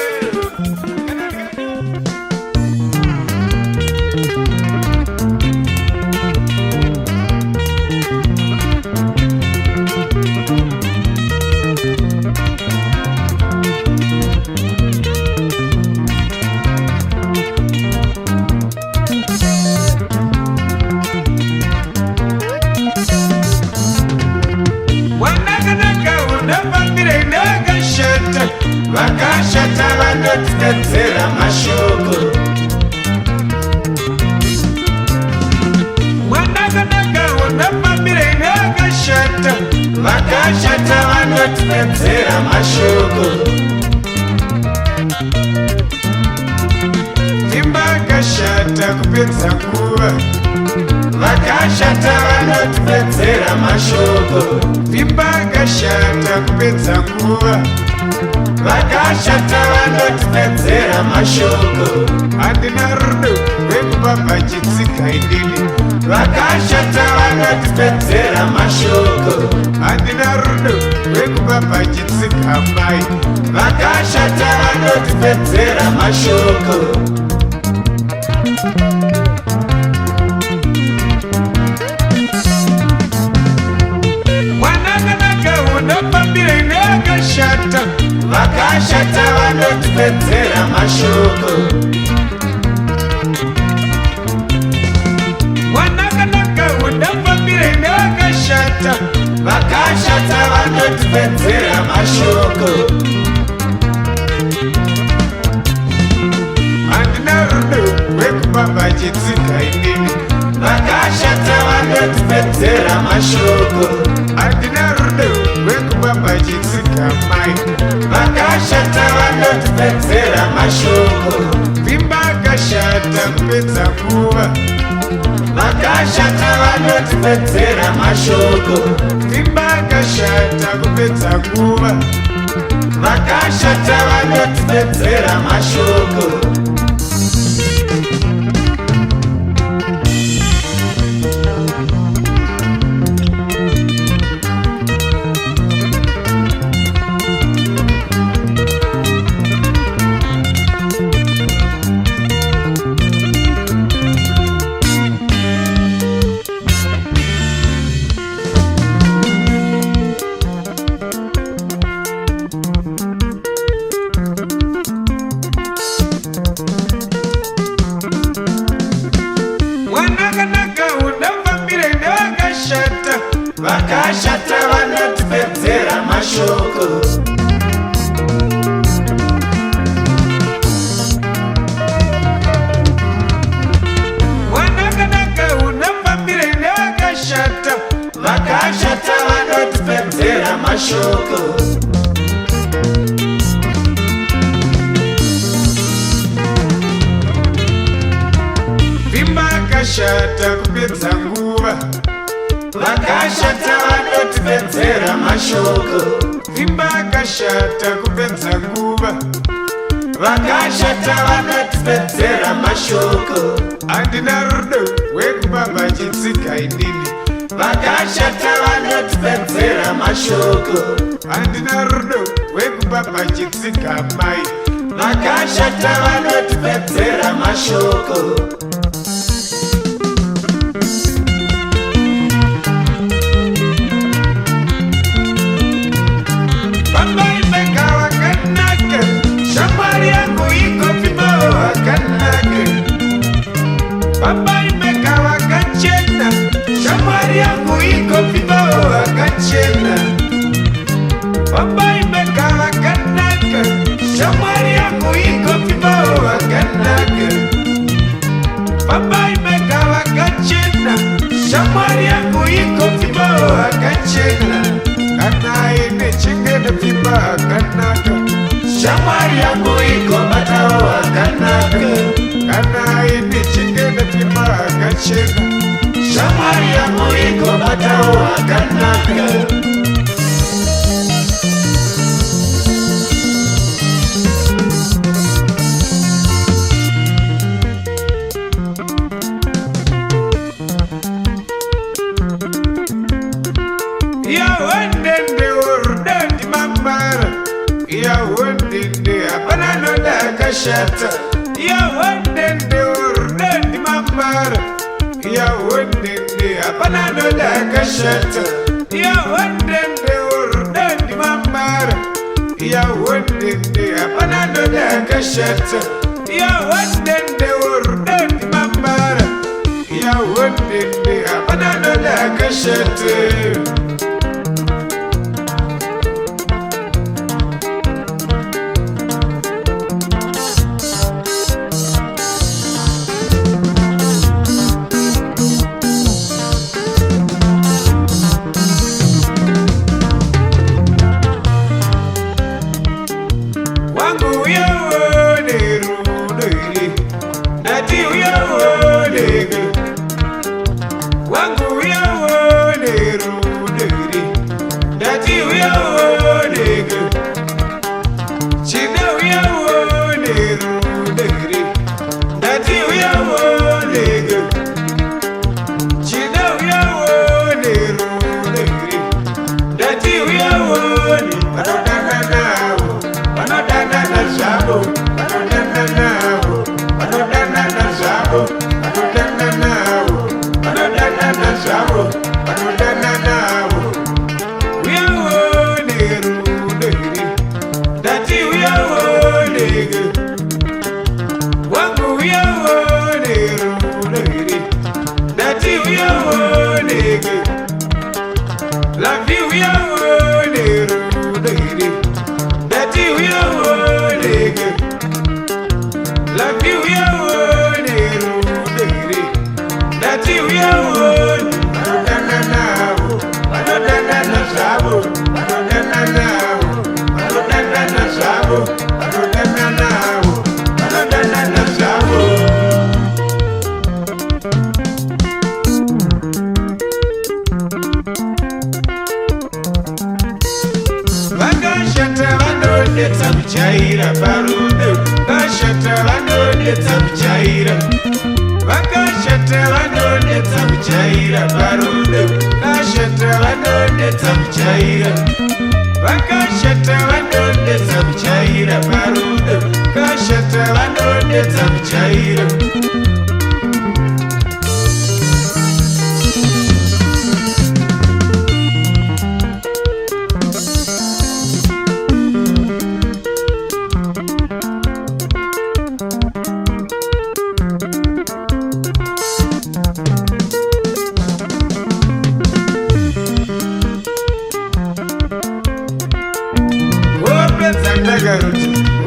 vakashata vanotitedzera mashoko mwandakanaka unamamire nevakashata vakashata vanotitedzera mashoko timbakashata kupedza nguva vakashata vanotipedzera mashoko timbakashata kupedza nguva vakashata vanotipedzera mashoko handina rudo rwekubaba chitsika idini vakashata vanotipedzera mashoko handina rudo rwekubaba chitsika mai vakashata vanotipedzera mashoko mwanakanaka unopambire nevakashata vakashata vanotipedzera mashoko mwanakanaka unopambire nevakashata vakashata vanotipedzera mashoko pachitsika inini vakashata vanotipedzera mashoko handina rudo rwekupa pachitsika mai vakashata vanotipedzera mashoko vimba akashata kupedza nguva vakashata vanotipedzera mashoko vimba akashata kupedza nguva vakashata vanotipedzera mashoko vakashata vanotipedzera mashoko wanakanaka unofambire nevakashata vakashata vanotipedzera mashoko vimba akashata kupedza nguva vakashata vanotipedzera mashoko vimba akashata kupedza nguva vakashata vanotipedzera mashoko handina rudo rwekupa pachitsika inini vakashata vanotipedzera mashoko handina rudo rwekupa pachitsika mai vakashata vanotipedzera mashoko shamwari yangu iko vibao wakanake baba imeka wakachena shamwari yangu iko vibao wakachena baba imeka wakanake shamwari yangu iko vibao wakanake baba imeka wakachena shamwari yangu iko vibao wakachena kana ine chingene vibao wakanaka shamwari yangu iko batao wakanaka kana ini chingene pima akachena shamwari yangu iko batao wakanaka yawendende urudandi mambara yawendende apananoda akashata yawendende urudandi mambara yawendende apananoda akashata yawendende urudandi mambara yawendende apananoda akashata yawendende urudandi mambara yawendende apananoda akashata wangu uyawone rude vanonetsa kujaira, vakashata vanonetsa kujaira parudo, kashata vanonetsa kujaira, vakashata vanonetsa kujaira parudo, kashata vanonetsa kujaira.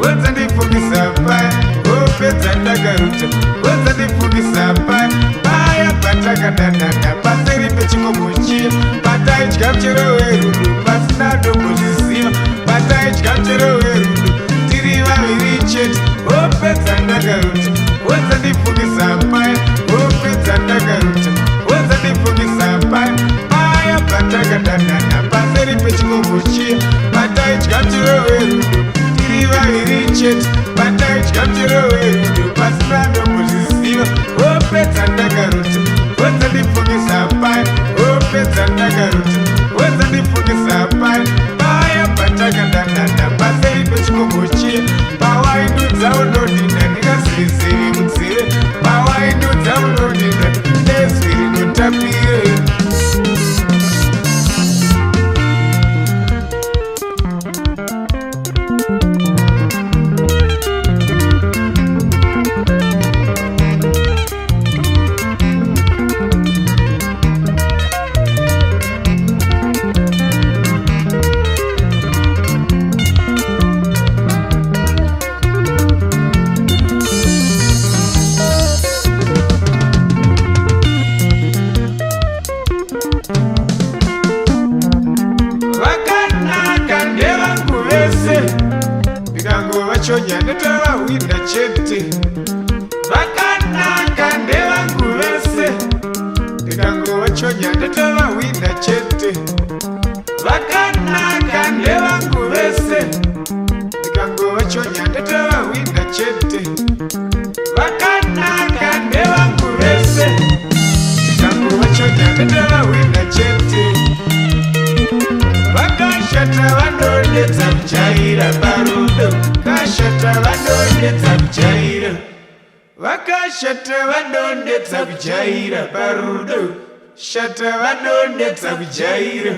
Wadzandifungisa paya, wopedza ndakaruta, wadzandifungisa paya, paya patakadanana paseri pechikomo chiya, pataidya muchero werudo pasina tombozviziva, pataidya muchero werudo tiri vaviri chete, wopedza ndakaruta, wadzandifungisa paya, wopedza ndakaruta, wadzandifungisa paya, paya patakadanana paseri pechikomo chiya, pataidya muchero werudo vaviri chete, pataidya muchero werudo pasina tombozviziva, wopedza ndakaruta, wadzandifungisa paya, wopedza ndakaruta, wadzandifungisa paya, paya patakadanana paseri pechikomo chiya, pawaindudza unodinda ndingazivizivi mudzive, pawaindudza unodinda nezwi rinotapire. Ndikangovachonya ndotavahwinda chete, vakanaka ndevangu vese. Ndikangovachonya ndotavahwinda chete, vakanaka ndevangu vese. Ndikangovachonya ndotavahwinda chete, vakanaka ndevangu vese. Ndikangovachonya ndotavahwinda chete, vakashata vanonetsa kujaira parudo, kashata vanonetsa kujaira, vakashata vanonetsa kujaira parudo, shata vanonetsa kujaira,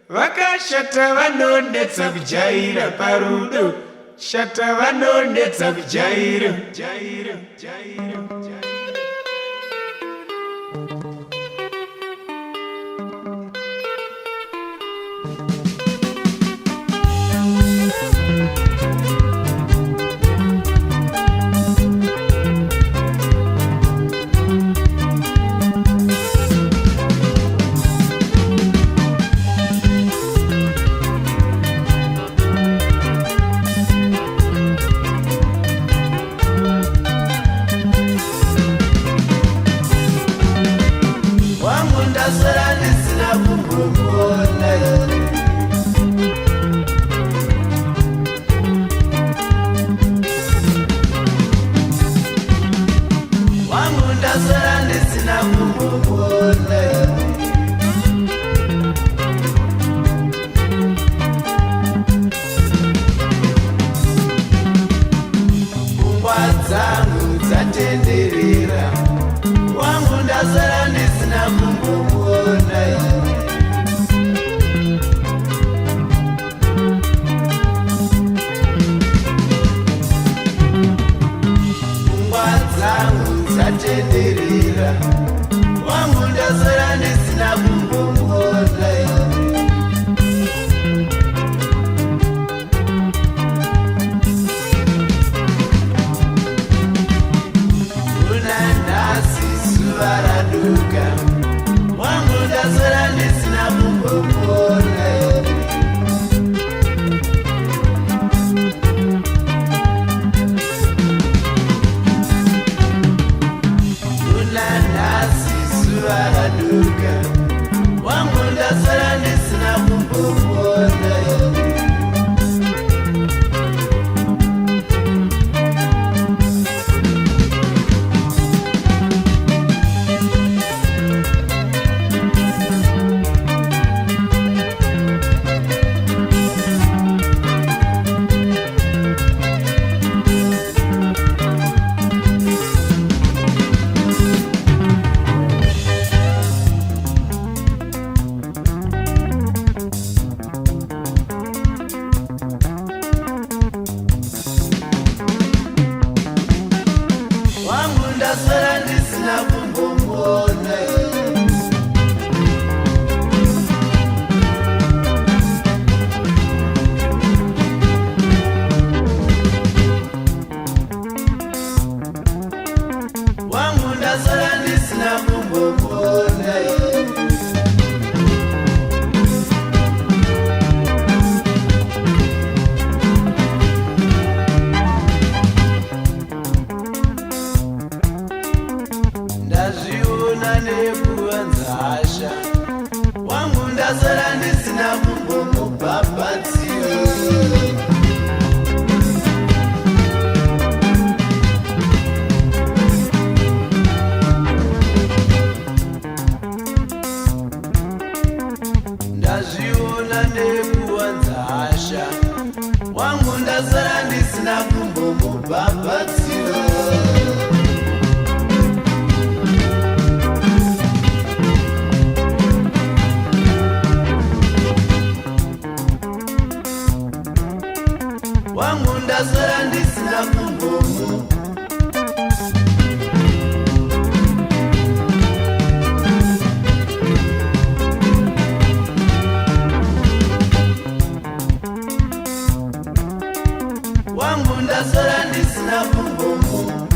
vakashata vanonetsa kujaira parudo, shata vanonetsa kujaira, jaira, jaira, jaira. Na mabatsiro. Wangu ndazora ndisina kumbomu. Wangu ndazora ndisina kumbomu.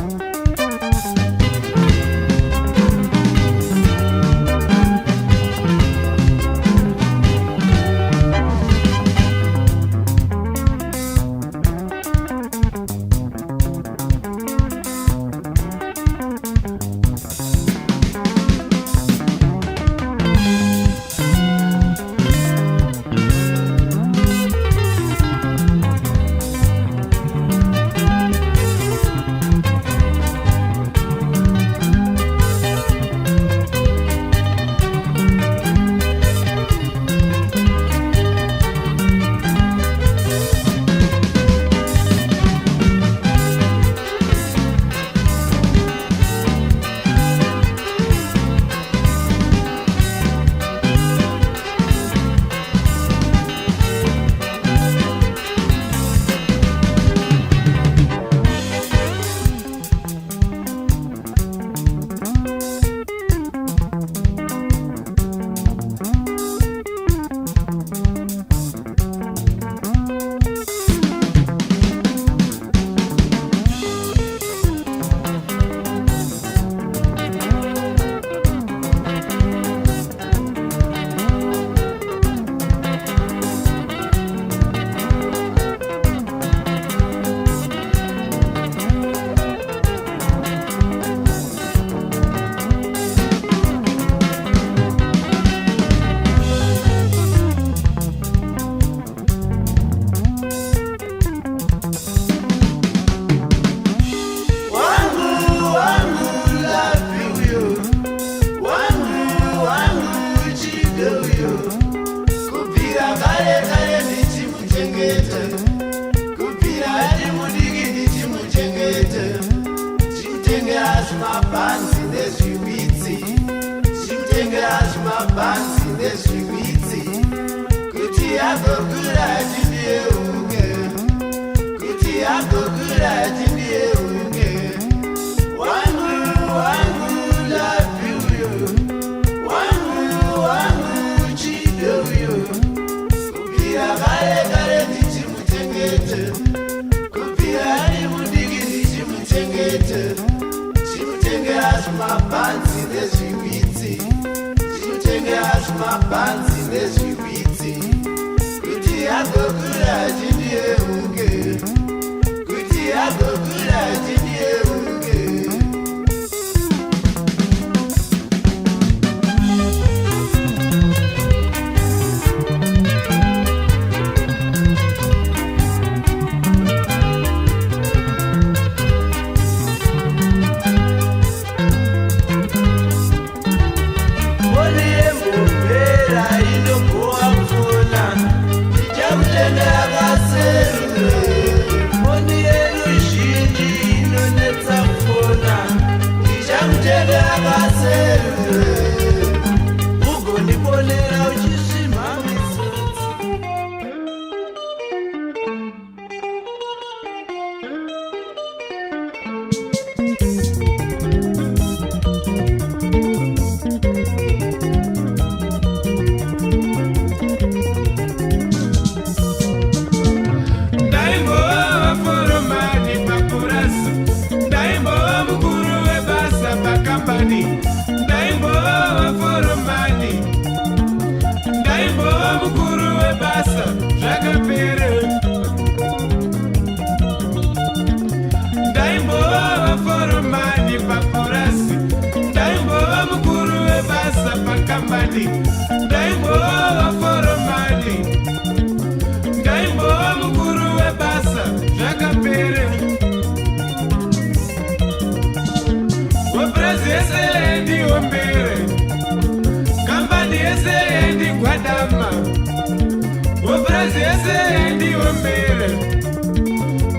Ese ndi ombere,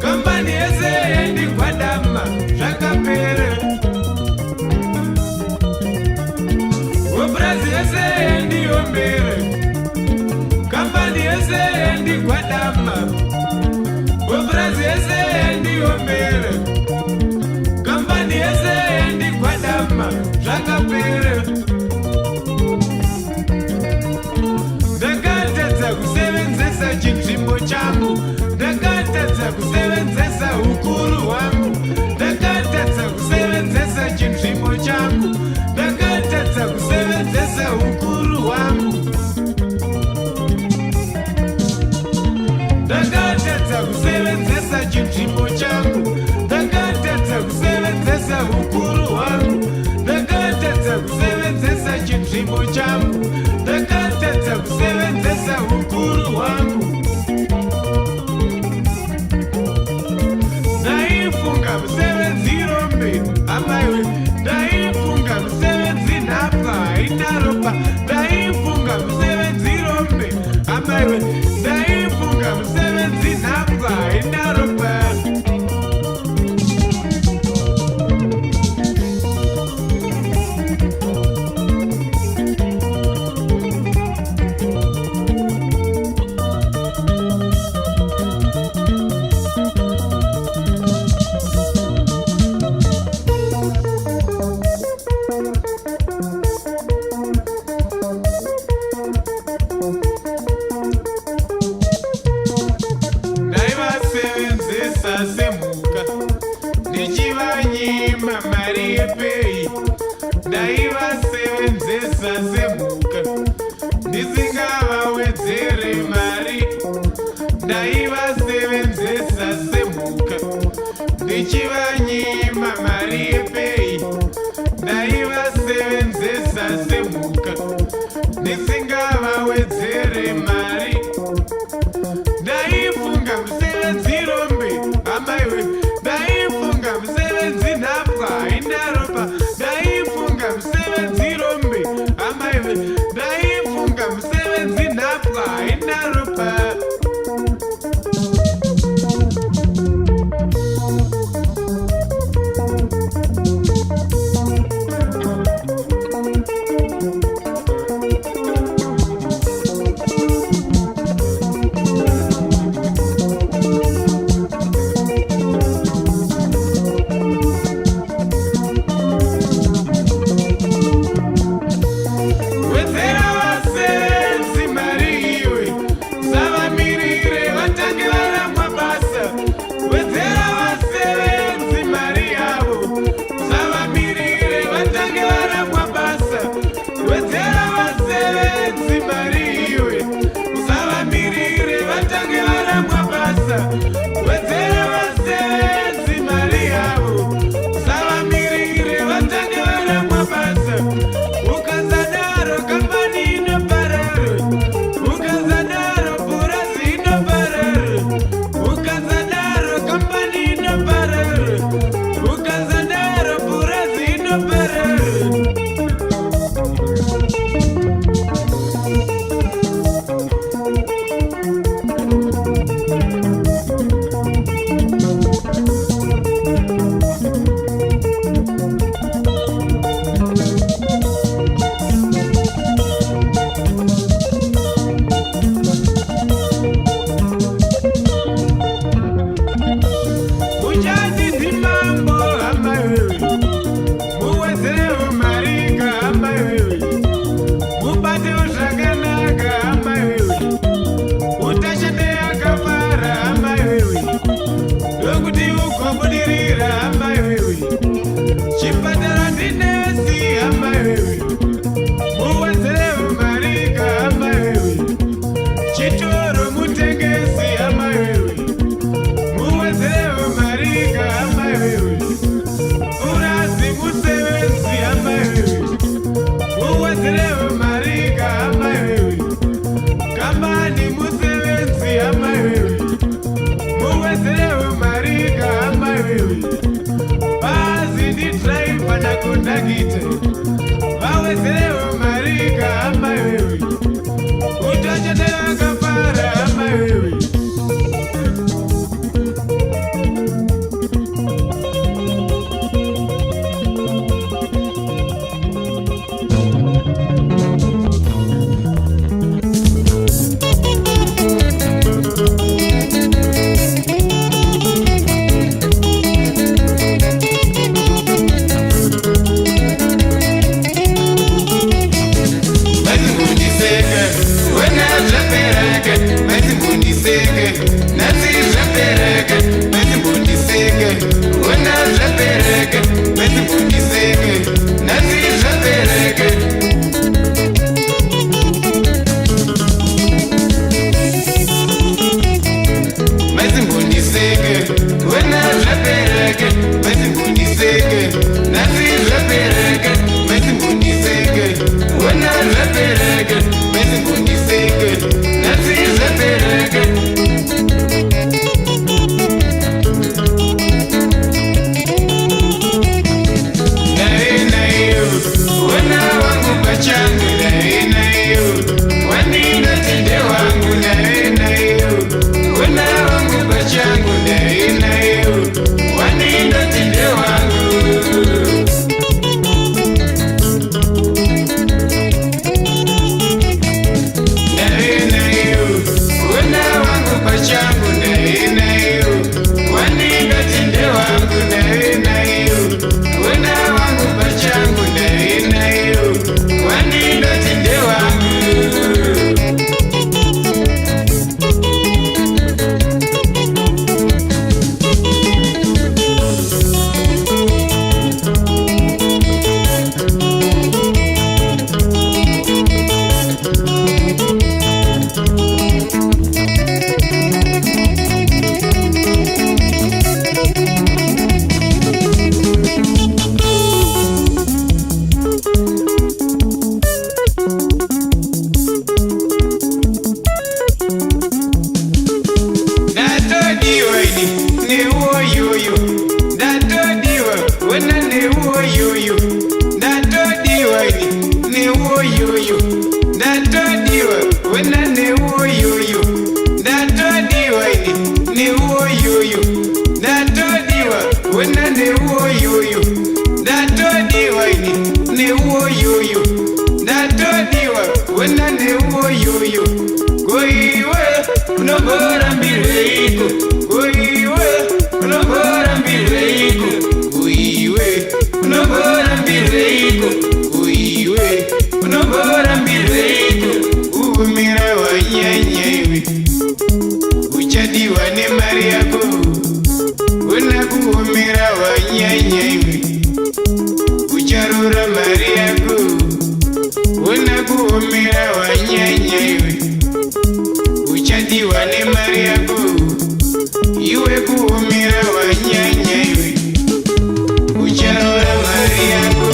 kambani ese ndi kwa musevenzi rombe amaiwe ndaifunga musevenzi nhapwa haina ropa ndaifunga musevenzi rombe amaiwe ndaifunga musevenzi nhapwa haina ropa semhuka ndichivanyima mari yepei ndaivasevenzesa semhuka ndisingavawedzere mari ndaivasevenzesa semhuka ndichivanyima mari yepei ndaivasevenzesa semhuka ndisingavawedzere mari ndaifunga musevenzi rombe amaiwe ndaifunga musevenzi nhapwa haina ropa ndaifunga musevenzi rombe amaiwe ndaifunga musevenzi nhapwa haina ropa vawezereo marika amaiwewe utachatera kafara amaiwewe Uiwe unombora mbireiko. Uiwe unombora mbireiko. Uiwe unombora mbireiko. Umira wanyanyaiwe uchadiwa nemari yako. Unakuumira wanyanyaiwe ucharura mari yako. Unakuumira wanyanyaiwe uchadiwa nemari yako. Iwe kuumira wanyanyaiwe ucharura mari yako.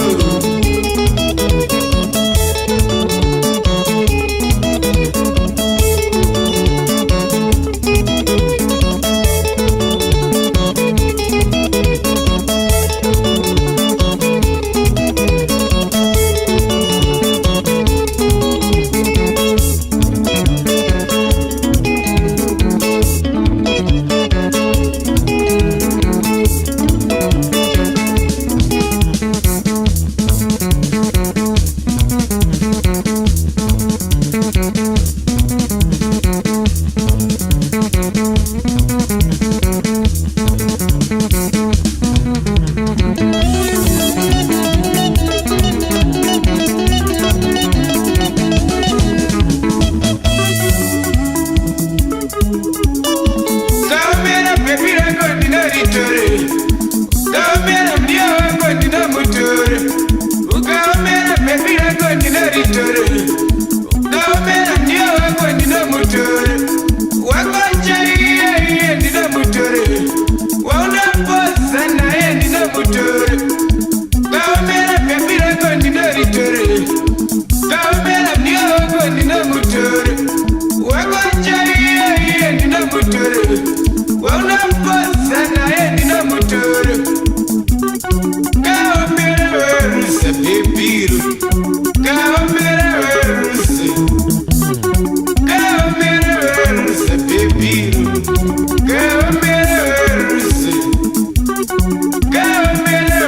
Go,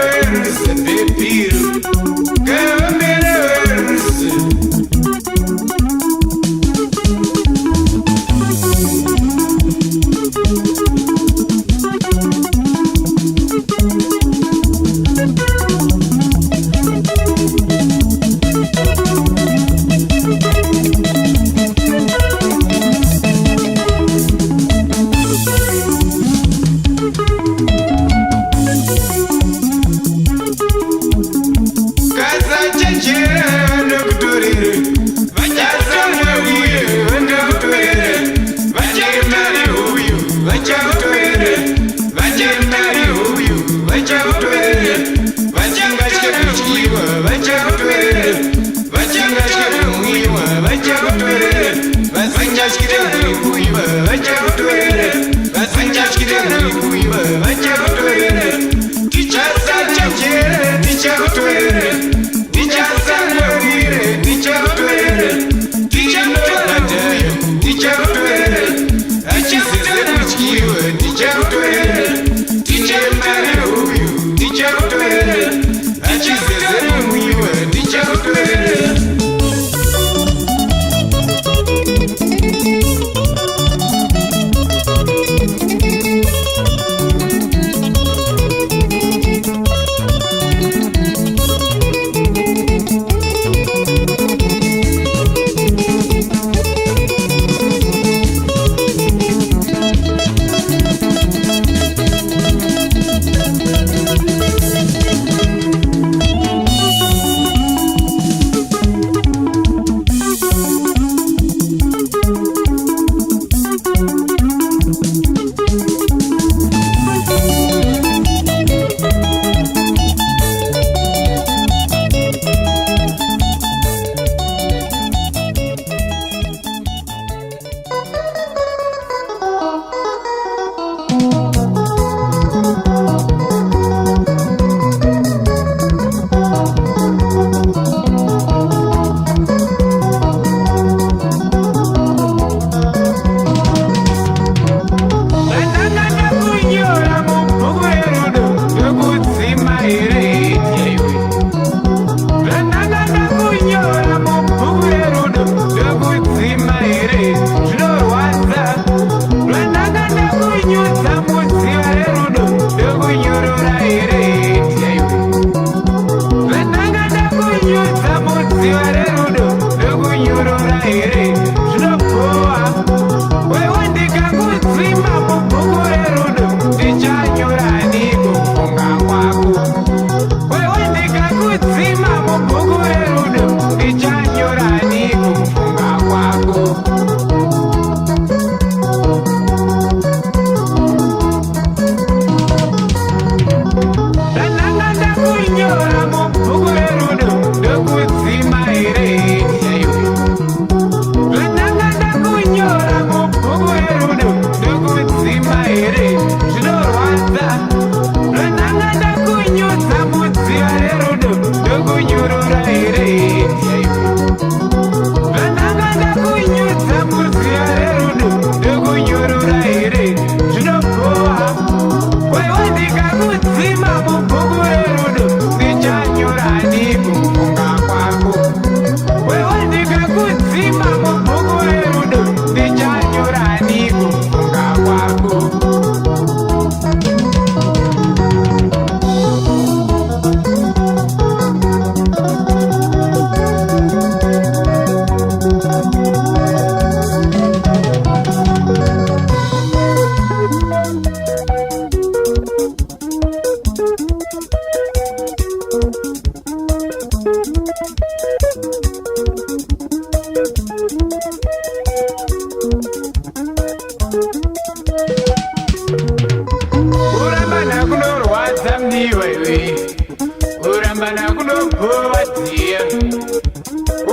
urambana kunobhova dziya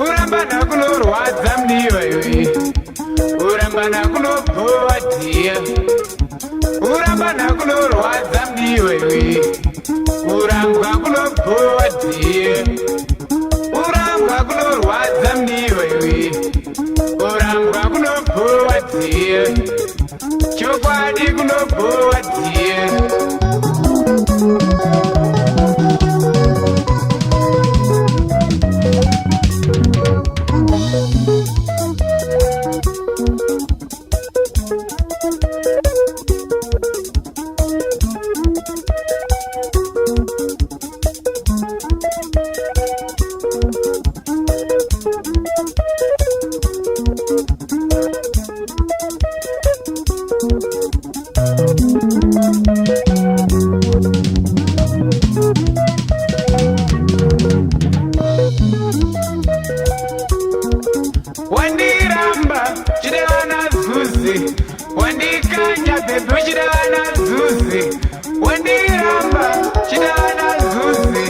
urambana kunorwadza mudiwa iwe urambana kunobhova dziya urambana kunorwadza mudiwa iwe urambwa kunobhova dziya urambwa kunorwadza mudiwa iwe urambwa kunobhova dziya chokwadi kunobhova dziya wandiramba chidevana zuzi wandikanya bhebhe chidevana zuzi wandiramba chidevana zuzi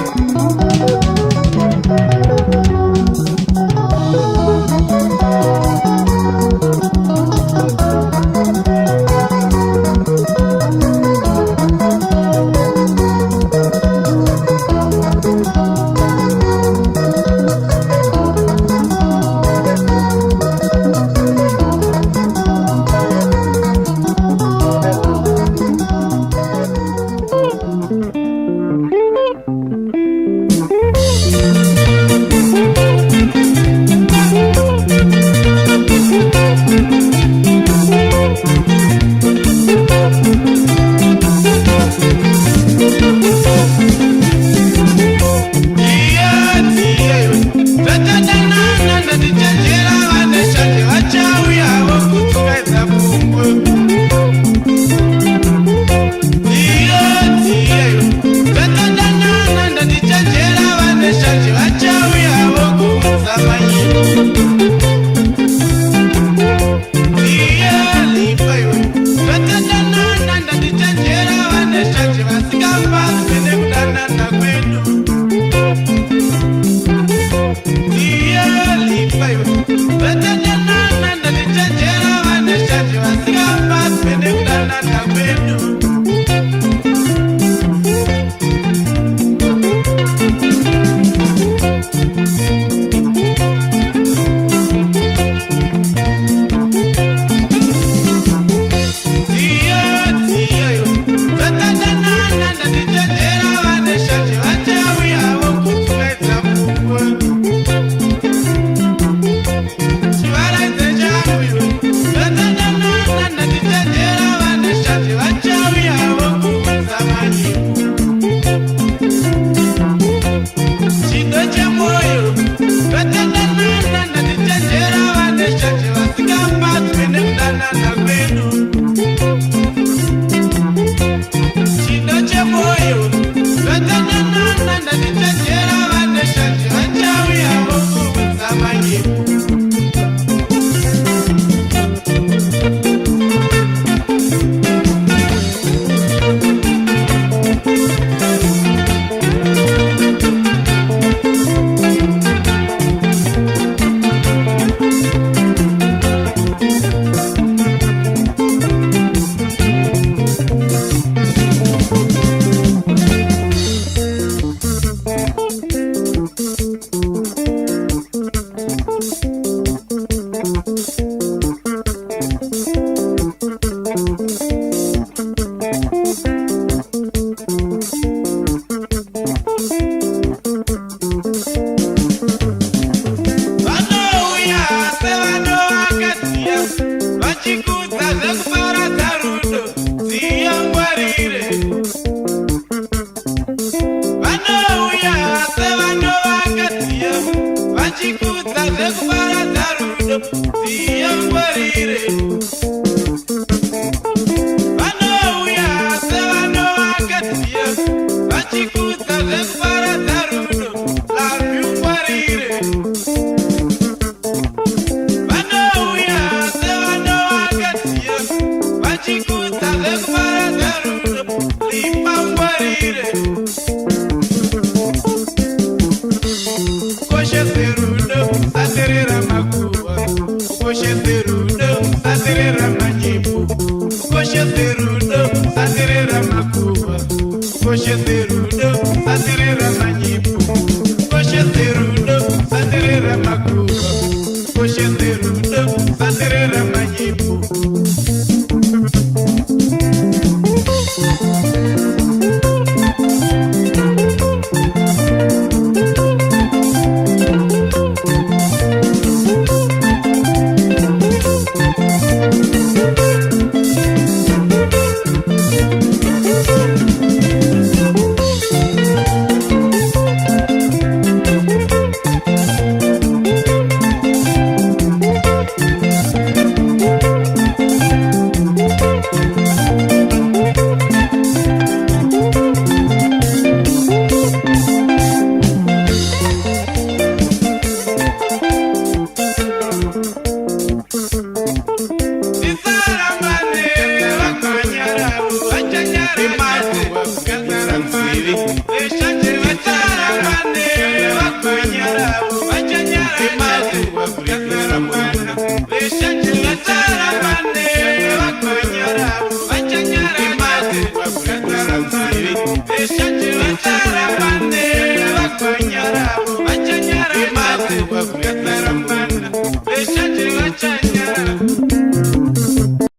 rudo satirira manyipu koshete rudo satirira makuba koshete rudo satirira manyipu Shut you